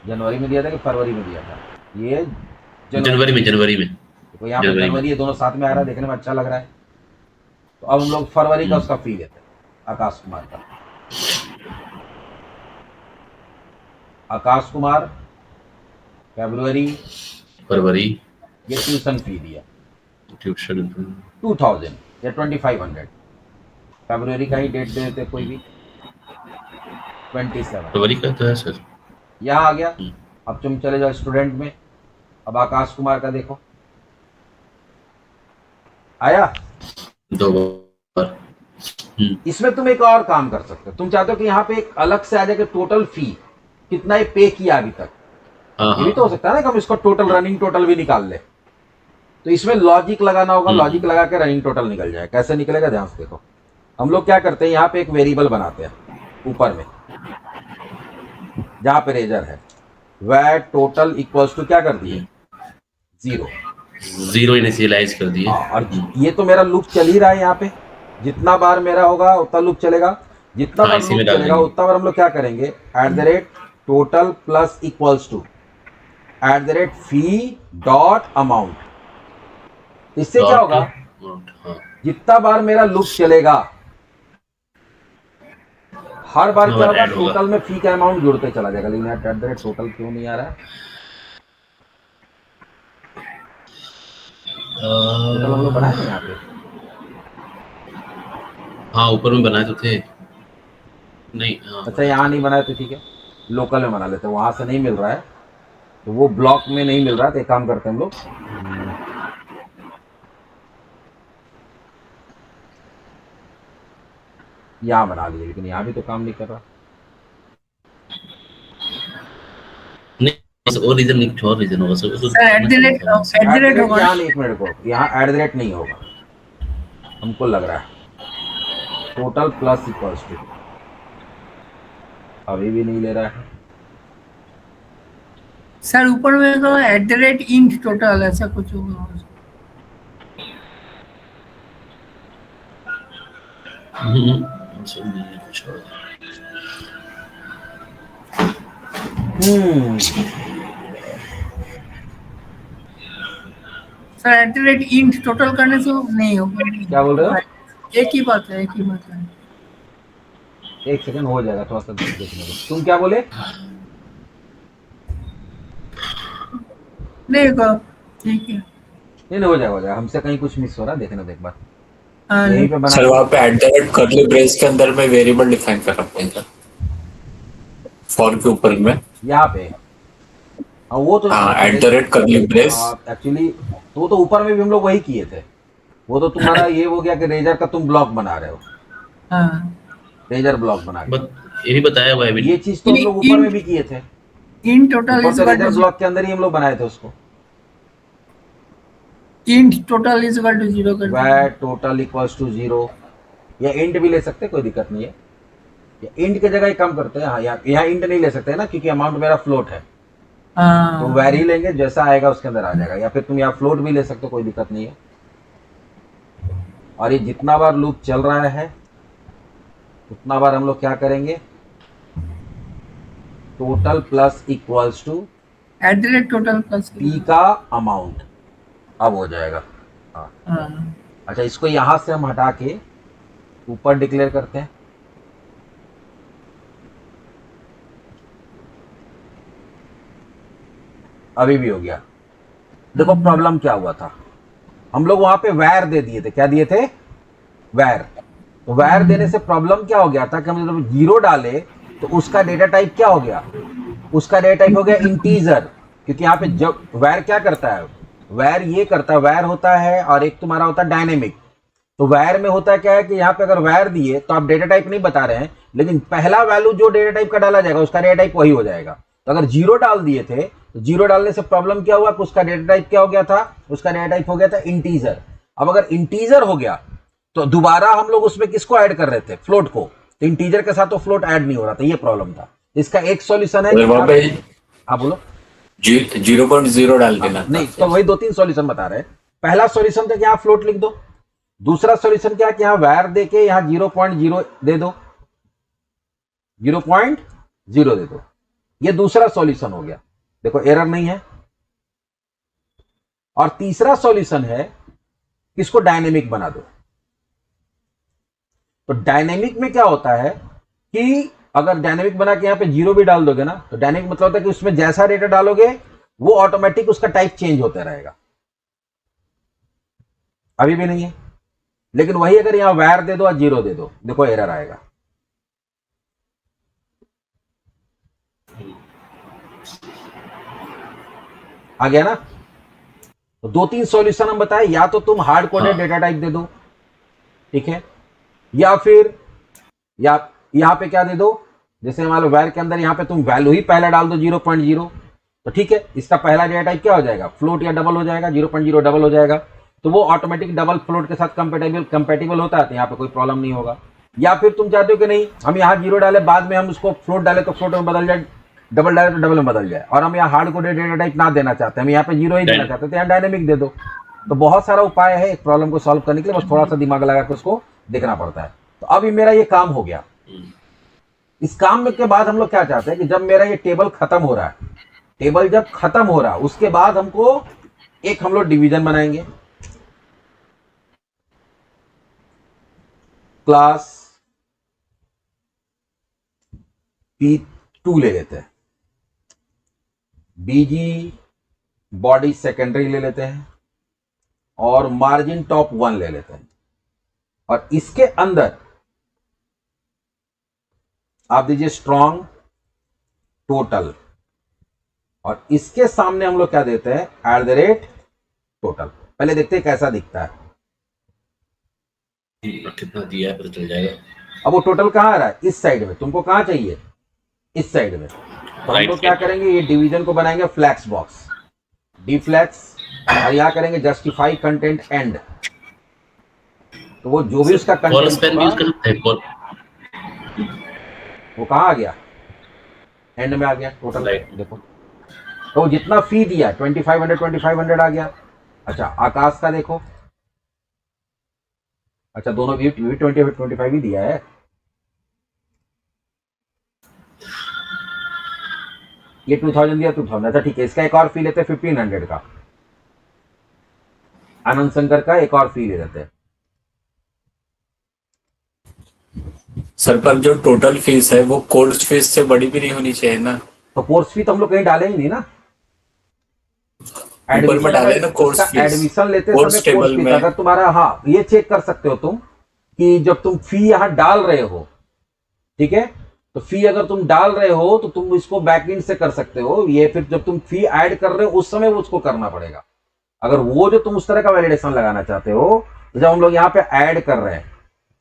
जनवरी में दिया था कि फरवरी में दिया था? ये जनवरी में। तो यहाँ पे जनवरी में। जनवरी ये दोनों साथ में आ रहा है, देखने में अच्छा लग रहा है। तो अब हम लोग फरवरी का उसका फी लेते हैं, आकाश कुमार का। आकाश कुमार फरवरी ये ट्यूशन फी दिया ट्यूशन 2000 या 2500। फरवरी का ही डेट दे देते कोई भी, 27। फरवरी का तो है सर। यहाँ आ गया। अब तुम चले जाओ स्टूडेंट में, अब आकाश कुमार का देखो, आया 2 बार। इसमें तुम एक और काम कर सकते हो, तुम चाहते हो कि यहाँ पे एक अलग से आ जाए कि टोटल फी कितना ही पे किया अभी तक। हाँ ये भी तो हो सकता है ना कि हम इसको टोटल रनिंग टोटल भी निकाल ले। तो इसमें लॉजिक लगाना होगा, लॉजिक लगा के रनिंग टोटल निकल जाए। कैसे निकलेगा ध्यान से देखो। हम लोग क्या करते हैं, यहाँ पे एक वेरिएबल बनाते हैं ऊपर में, जहां पे रेजर है, वह टोटल इक्वल्स टू क्या कर दिए? 0 इनिशियलाइज कर दिए। और ये तो मेरा लूप चल ही रहा है यहाँ पे, जितना बार मेरा होगा उतना लूप चलेगा, जितना बार इसी लूप में डाल चलेगा देंगे। उतना बार हम लोग क्या करेंगे, @total plus equals to @fee dot amount. इससे क्या होगा, हाँ। जितना बार मेरा लूप चलेगा हर बार क्या होगा, ऐड होगा। टोटल में फी का अमाउंट जुड़ते चला जाएगा। लेकिन यार टोटल क्यों नहीं आ रहा है? टोटल हम लोग बनाए थे यहाँ पे। हाँ, ऊपर में बनाए तो थे। नहीं, हाँ। अच्छा, यहाँ नहीं बनाए तो ठीक है, लोकल में बना लेते हैं। वहां से नहीं मिल रहा है तो वो ब्लॉक में नहीं मिल रहा है, तो एक काम करते हैं हम लोग, यहाँ बना लिए, लेकिन यहाँ भी तो काम नहीं कर रहा। नहीं, और रीजन नहीं, और रीजन होगा सर। @@ होगा। यहाँ नहीं, 1 मिनट को, यहाँ @ नहीं होगा, हमको लग रहा है टोटल प्लस इक्वल्स टू, अभी भी नहीं ले रहा है। सर ऊपर में तो @int टोटल ऐसा कुछ होगा। सर @int टोटल करने से नहीं होगा। क्या बोल रहे हो? एक ही बात है। 1 सेकंड हो जाएगा, थोड़ा सा देखने दो। तुम क्या बोले? नहीं होगा, ठीक है। नहीं हो जाएगा, हमसे कहीं कुछ मिस हो रहा है, देखने दो एक बार। हाँ, यहीं पे बना सर वहाँ पे @ कर्ली ब्रेस के अंदर में वेरिएबल डिफाइन कर रखते हैं फॉर के ऊपर में, यहाँ पे। और वो तो हाँ @ कर्ली ब्रेस। एक्चुअली तो ऊपर में भी हम लोग वही किए थे। वो तो तुम्हारा ये हो गया कि रेजर का तुम ब्लॉक बना रहे हो, हाँ। रेजर ब्लॉक बना रहे हो। ये भी बताया हुआ है अभी। ये चीज तो हम लोग ऊपर में भी किए थे, int total is equal razor to block के अंदर ही हम लोग बनाए थे उसको। int total is equal to 0 कर वह टोटल इक्वल्स टू 0, या इंट भी ले सकते हैं, कोई दिक्कत नहीं है। या इंट की जगह ही कम करते हैं। हाँ, यहाँ इंट नहीं ले सकते ना, क्योंकि अमाउंट मेरा फ्लोट है। तो वैरी लेंगे, जैसा आएगा उसके अंदर आ जाएगा। या फिर तुम यहाँ फ्लोट भी ले सकते हो, कोई दिक्कत नहीं है। और ये जितना बार लूप चल रहा है उतना बार हम लोग क्या करेंगे, total plus equals to total plus P का अमाउंट। अब हो जाएगा। हाँ। अच्छा, इसको यहां से हम हटा के ऊपर डिक्लेयर करते हैं। अभी भी हो गया। देखो प्रॉब्लम क्या हुआ था, हम लोग वहां पे वैर दे दिए थे। क्या दिए थे? वैर। तो वैर देने से प्रॉब्लम क्या हो गया था कि हम जब 0 डाले तो उसका डेटा टाइप क्या हो गया, उसका डेटा टाइप हो गया इंटीजर, क्योंकि यहाँ पे जब वैर क्या करता है, वैर ये करता है, वैर होता है और एक तुम्हारा होता है डायनेमिक। तो वैर में होता है क्या है कि यहाँ पे अगर वैर दिए तो आप डेटा टाइप नहीं बता रहे हैं, लेकिन पहला वैल्यू जो डेटा टाइप का डाला जाएगा उसका डेटा टाइप वही हो जाएगा। तो अगर 0 डाल दिए थे तो 0 डालने से प्रॉब्लम क्या हुआ कि उसका डेटा टाइप क्या हो गया था, उसका डेटा टाइप हो गया था इंटीजर। अब अगर इंटीजर हो गया तो दोबारा हम लोग उसमें किसको ऐड कर रहे थे, फ्लोट को, तो इंटीजर के साथ तो फ्लोट ऐड नहीं हो रहा था, ये प्रॉब्लम था। इसका एक सॉल्यूशन है कि हाँ बोलो 0.0 डाल देना नहीं, तो वही 2-3 सॉल्यूशन बता रहे हैं। पहला सॉल्यूशन था कि यहाँ फ्लोट लिख दो, दूसरा सॉल्यूशन क्या है कि यहाँ वैर देके यहाँ 0.0 दे दो, 0.0 दे दो, ये दूसरा सॉल्यूशन हो गया, देखो एरर नहीं है। और तीसरा सॉल्यूशन है कि इसको डायनेमिक बना दो। तो डायनेमिक में क्या होता है कि अगर डायनेमिक बना के यहां पे 0 भी डाल दोगे ना, तो डायनेमिक मतलब होता है कि उसमें जैसा डेटा डालोगे वो ऑटोमेटिक उसका टाइप चेंज होता रहेगा। अभी भी नहीं है, लेकिन वही अगर यहां वैर दे दो और 0 दे दो, देखो एरर आएगा। आ गया ना। तो 2-3 सॉल्यूशन हम बताए, या तो तुम हार्ड कोडेड डेटा टाइप दे दो, ठीक है, या फिर या यहां पे क्या दे दो, जैसे मान लो वैर के अंदर यहां पे तुम वैल्यू ही पहला डाल दो 0.0, तो ठीक है, इसका पहला डेटा टाइप क्या हो जाएगा, फ्लोट या डबल हो जाएगा, 0.0 डबल हो जाएगा, तो वो ऑटोमेटिक डबल फ्लोट के साथ कंपेटिबल होता है, तो यहाँ पे कोई प्रॉब्लम नहीं होगा। या फिर तुम चाहते हो कि नहीं हम यहाँ 0 डाले, बाद में हम उसको फ्लोट डाले तो फ्लोट में बदल जाए, डबल डाले तो डबल में बदल जाए, और हम यहाँ हार्ड कोडेड डेटा टाइप ना देना चाहते, हम यहाँ पे 0 ही देना चाहते हैं, तो यहाँ डायनेमिक दे दो। तो बहुत सारा उपाय है एक प्रॉब्लम को सॉल्व करने के लिए, बस थोड़ा सा दिमाग लगा के उसको देखना पड़ता है। तो अभी मेरा ये काम हो गया। इस काम में के बाद हम लोग क्या चाहते हैं कि जब मेरा ये टेबल खत्म हो रहा है, टेबल जब खत्म हो रहा है उसके बाद हमको एक हम लोग डिवीजन बनाएंगे, क्लास P2 ले लेते हैं, बीजी बॉडी सेकेंडरी ले लेते हैं, और मार्जिन टॉप 1 ले लेते हैं, और इसके अंदर आप दीजिए स्ट्रॉन्ग टोटल, और इसके सामने हम लोग क्या देते हैं, @टोटल। पहले देखते हैं कैसा दिखता है, कितना दिया है पता चल जाएगा। अब वो टोटल कहां आ रहा है, इस साइड में, तुमको कहां चाहिए, इस साइड में। तो हम लोग क्या करेंगे, ये डिवीजन को बनाएंगे फ्लैक्स बॉक्स, डी फ्लैक्स, और यहां करेंगे जस्टिफाई कंटेंट एंड। तो वो जो भी उसका कंटेंट वो कहां आ गया, एंड में आ गया टोटल। देखो तो जितना फी दिया 2500 आ गया। अच्छा आकाश का देखो, अच्छा दोनों भी 25 ही दिया है, ये 2000 दिया 2000। अच्छा ठीक है, इसका एक और फी लेते हैं 1500 का, आनंद शंकर का एक और फी ले लेते हैं। सर पर जो टोटल फीस है वो कोर्स फीस से बड़ी भी नहीं होनी चाहिए ना, तो कोर्स फी तो हम लोग कहीं डाले ही नहीं ना, ऊपर में डाले ना कोर्स फीस, एडमिशन लेते कोर्स समय टेबल कोर्स फीस। में अगर तुम्हारा, हाँ ये चेक कर सकते हो तुम कि जब तुम फी यहां डाल रहे हो, ठीक है, तो फी अगर तुम डाल रहे हो तो तुम इसको बैकएंड से कर सकते हो, ये फिर जब तुम फी ऐड कर रहे हो उस समय उसको करना पड़ेगा। अगर वो जो तुम उस तरह का वैलिडेशन लगाना चाहते हो, तो जब हम लोग यहाँ पे ऐड कर रहे हैं,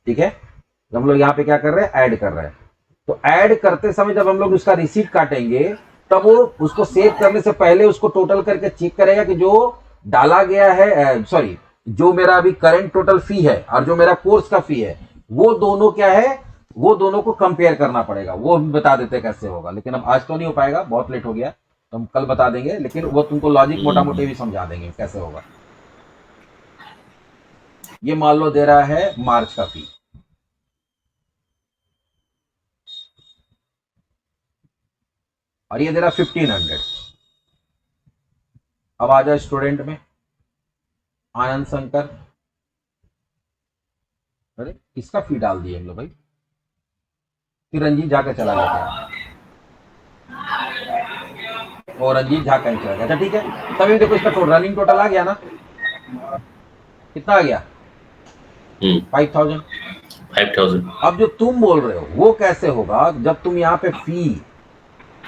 ठीक है, जब हम लोग यहाँ पे क्या कर रहे हैं, ऐड कर रहे हैं, तो ऐड करते समय जब हम लोग उसका रिसीट काटेंगे, तब वो उसको सेव करने से पहले उसको टोटल करके चेक करेगा कि जो डाला गया है, सॉरी जो मेरा अभी करंट टोटल फी है और जो मेरा कोर्स का फी है, वो दोनों क्या है, वो दोनों को कंपेयर करना पड़ेगा। वो हम बता देते हैं कैसे होगा, लेकिन अब आज तो नहीं हो पाएगा, बहुत लेट हो गया, तो हम कल बता देंगे, लेकिन वो तुमको लॉजिक मोटा मोटी भी समझा देंगे कैसे होगा। ये मान लो दे रहा है मार्च का फी, और ये दे रहा 1500। अब आ जाए स्टूडेंट में, आनंद शंकर, अरे किसका फी डाल दिए हम लोग भाई, फिर रंजीत झा का चला गया, और रंजीत झा का ही चला गया। अच्छा ठीक है, तभी देखो इसका रनिंग टोटल आ गया ना, कितना आ गया, 5000। अब जो तुम बोल रहे हो वो कैसे होगा, जब तुम यहाँ पे फी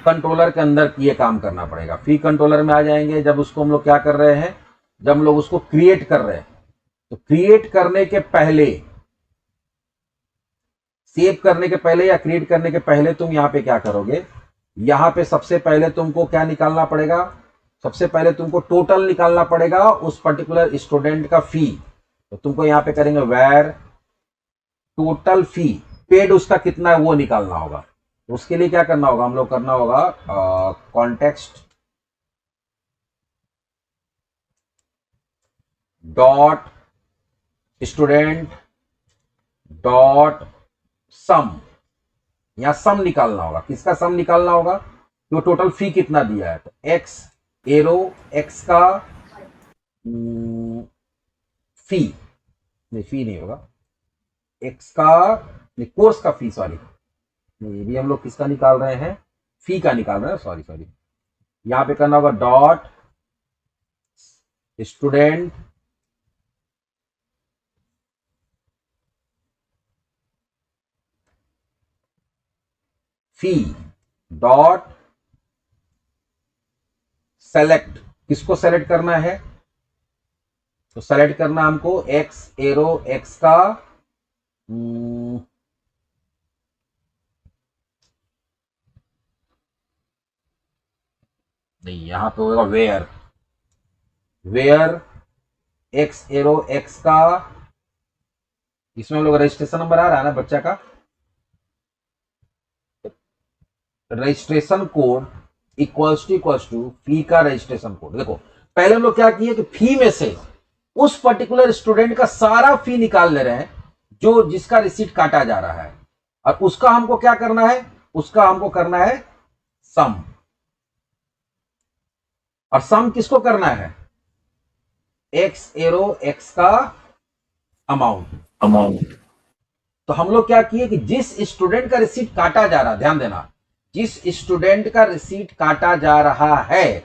कंट्रोलर के अंदर ये काम करना पड़ेगा। फी कंट्रोलर में आ जाएंगे जब उसको हम लोग क्या कर रहे हैं, जब हम लोग उसको क्रिएट कर रहे हैं, तो क्रिएट करने के पहले, सेव करने के पहले या क्रिएट करने के पहले तुम यहां पे क्या करोगे, यहां पे सबसे पहले तुमको क्या निकालना पड़ेगा, सबसे पहले तुमको टोटल निकालना पड़ेगा उस पर्टिकुलर स्टूडेंट का फी। तो तुमको यहां पे करेंगे वेर टोटल फी, पेड उसका कितना है वो निकालना होगा। तो उसके लिए क्या करना होगा, हम लोग करना होगा कॉन्टेक्स्ट डॉट स्टूडेंट डॉट सम, यहां सम निकालना होगा। किसका सम निकालना होगा, तो टोटल फी कितना दिया है, तो एक्स एरो एक्स का फी, नहीं फी नहीं होगा, एक्स का नहीं, कोर्स का फी, सॉरी ये भी हम लोग किसका निकाल रहे हैं, फी का निकाल रहे हैं, सॉरी सॉरी। यहां पे करना होगा डॉट स्टूडेंट फी डॉट सेलेक्ट, किसको सेलेक्ट करना है, तो सेलेक्ट करना हमको एक्स एरो एक्स का नहीं, यहां पे होगा where, where X arrow X का, इसमें हम लोग रजिस्ट्रेशन नंबर आ रहा है ना बच्चा का, रजिस्ट्रेशन कोड इक्वल्स टू फी का रजिस्ट्रेशन कोड। देखो पहले हम लोग क्या किए कि फी में से उस पर्टिकुलर स्टूडेंट का सारा फी निकाल ले रहे हैं जो जिसका रिसीट काटा जा रहा है, और उसका हमको क्या करना है, उसका हमको करना है सम। और सम किसको करना है, एक्स एरो एक्स का अमाउंट। तो हम लोग क्या किए कि जिस स्टूडेंट का रिसीट काटा जा रहा, ध्यान देना, जिस स्टूडेंट का रिसीट काटा जा रहा है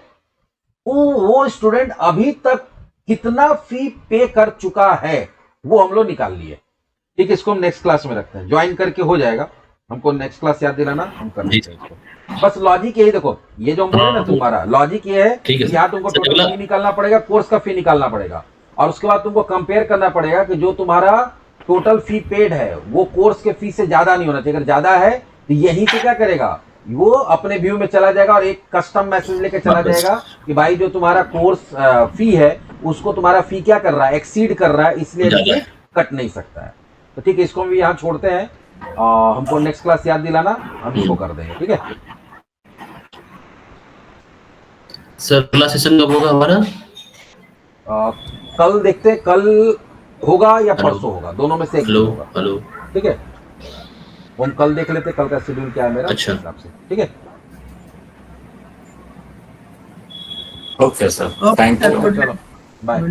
वो स्टूडेंट अभी तक कितना फी पे कर चुका है वो हम लोग निकाल लिए। ठीक है, इसको हम नेक्स्ट क्लास में रखते हैं, ज्वाइन करके हो जाएगा, हमको नेक्स्ट क्लास याद दिलाना, हम कर लेते हैं इसको। बस लॉजिक यही देखो, ये जो हम बोले ना, तुम्हारा लॉजिक ये है कि यहाँ तुमको टोटल फी निकालना पड़ेगा, कोर्स का फी निकालना पड़ेगा, और उसके बाद तुमको कंपेयर करना पड़ेगा कि जो तुम्हारा टोटल फी पेड है वो कोर्स के फी से ज्यादा नहीं होना चाहिए। अगर ज्यादा है तो यहीं से क्या करेगा, वो अपने व्यू में चला जाएगा और एक कस्टम मैसेज लेके चला जाएगा कि भाई जो तुम्हारा कोर्स फी है उसको तुम्हारा फी क्या कर रहा है, एक्सीड कर रहा है, इसलिए कट नहीं सकता है। तो ठीक है, इसको हम यहाँ छोड़ते हैं, हमको नेक्स्ट क्लास याद दिलाना, हम इसको कर देंगे। ठीक है सर, अगला सेशन कब होगा हमारा, कल देखते हैं, कल होगा या परसों होगा, दोनों में से एक होगा। हेलो, ठीक है, हम कल देख लेते कल का शेड्यूल क्या है मेरा, अच्छा हिसाब से। ठीक है, ओके सर, थैंक यू, चलो बाय।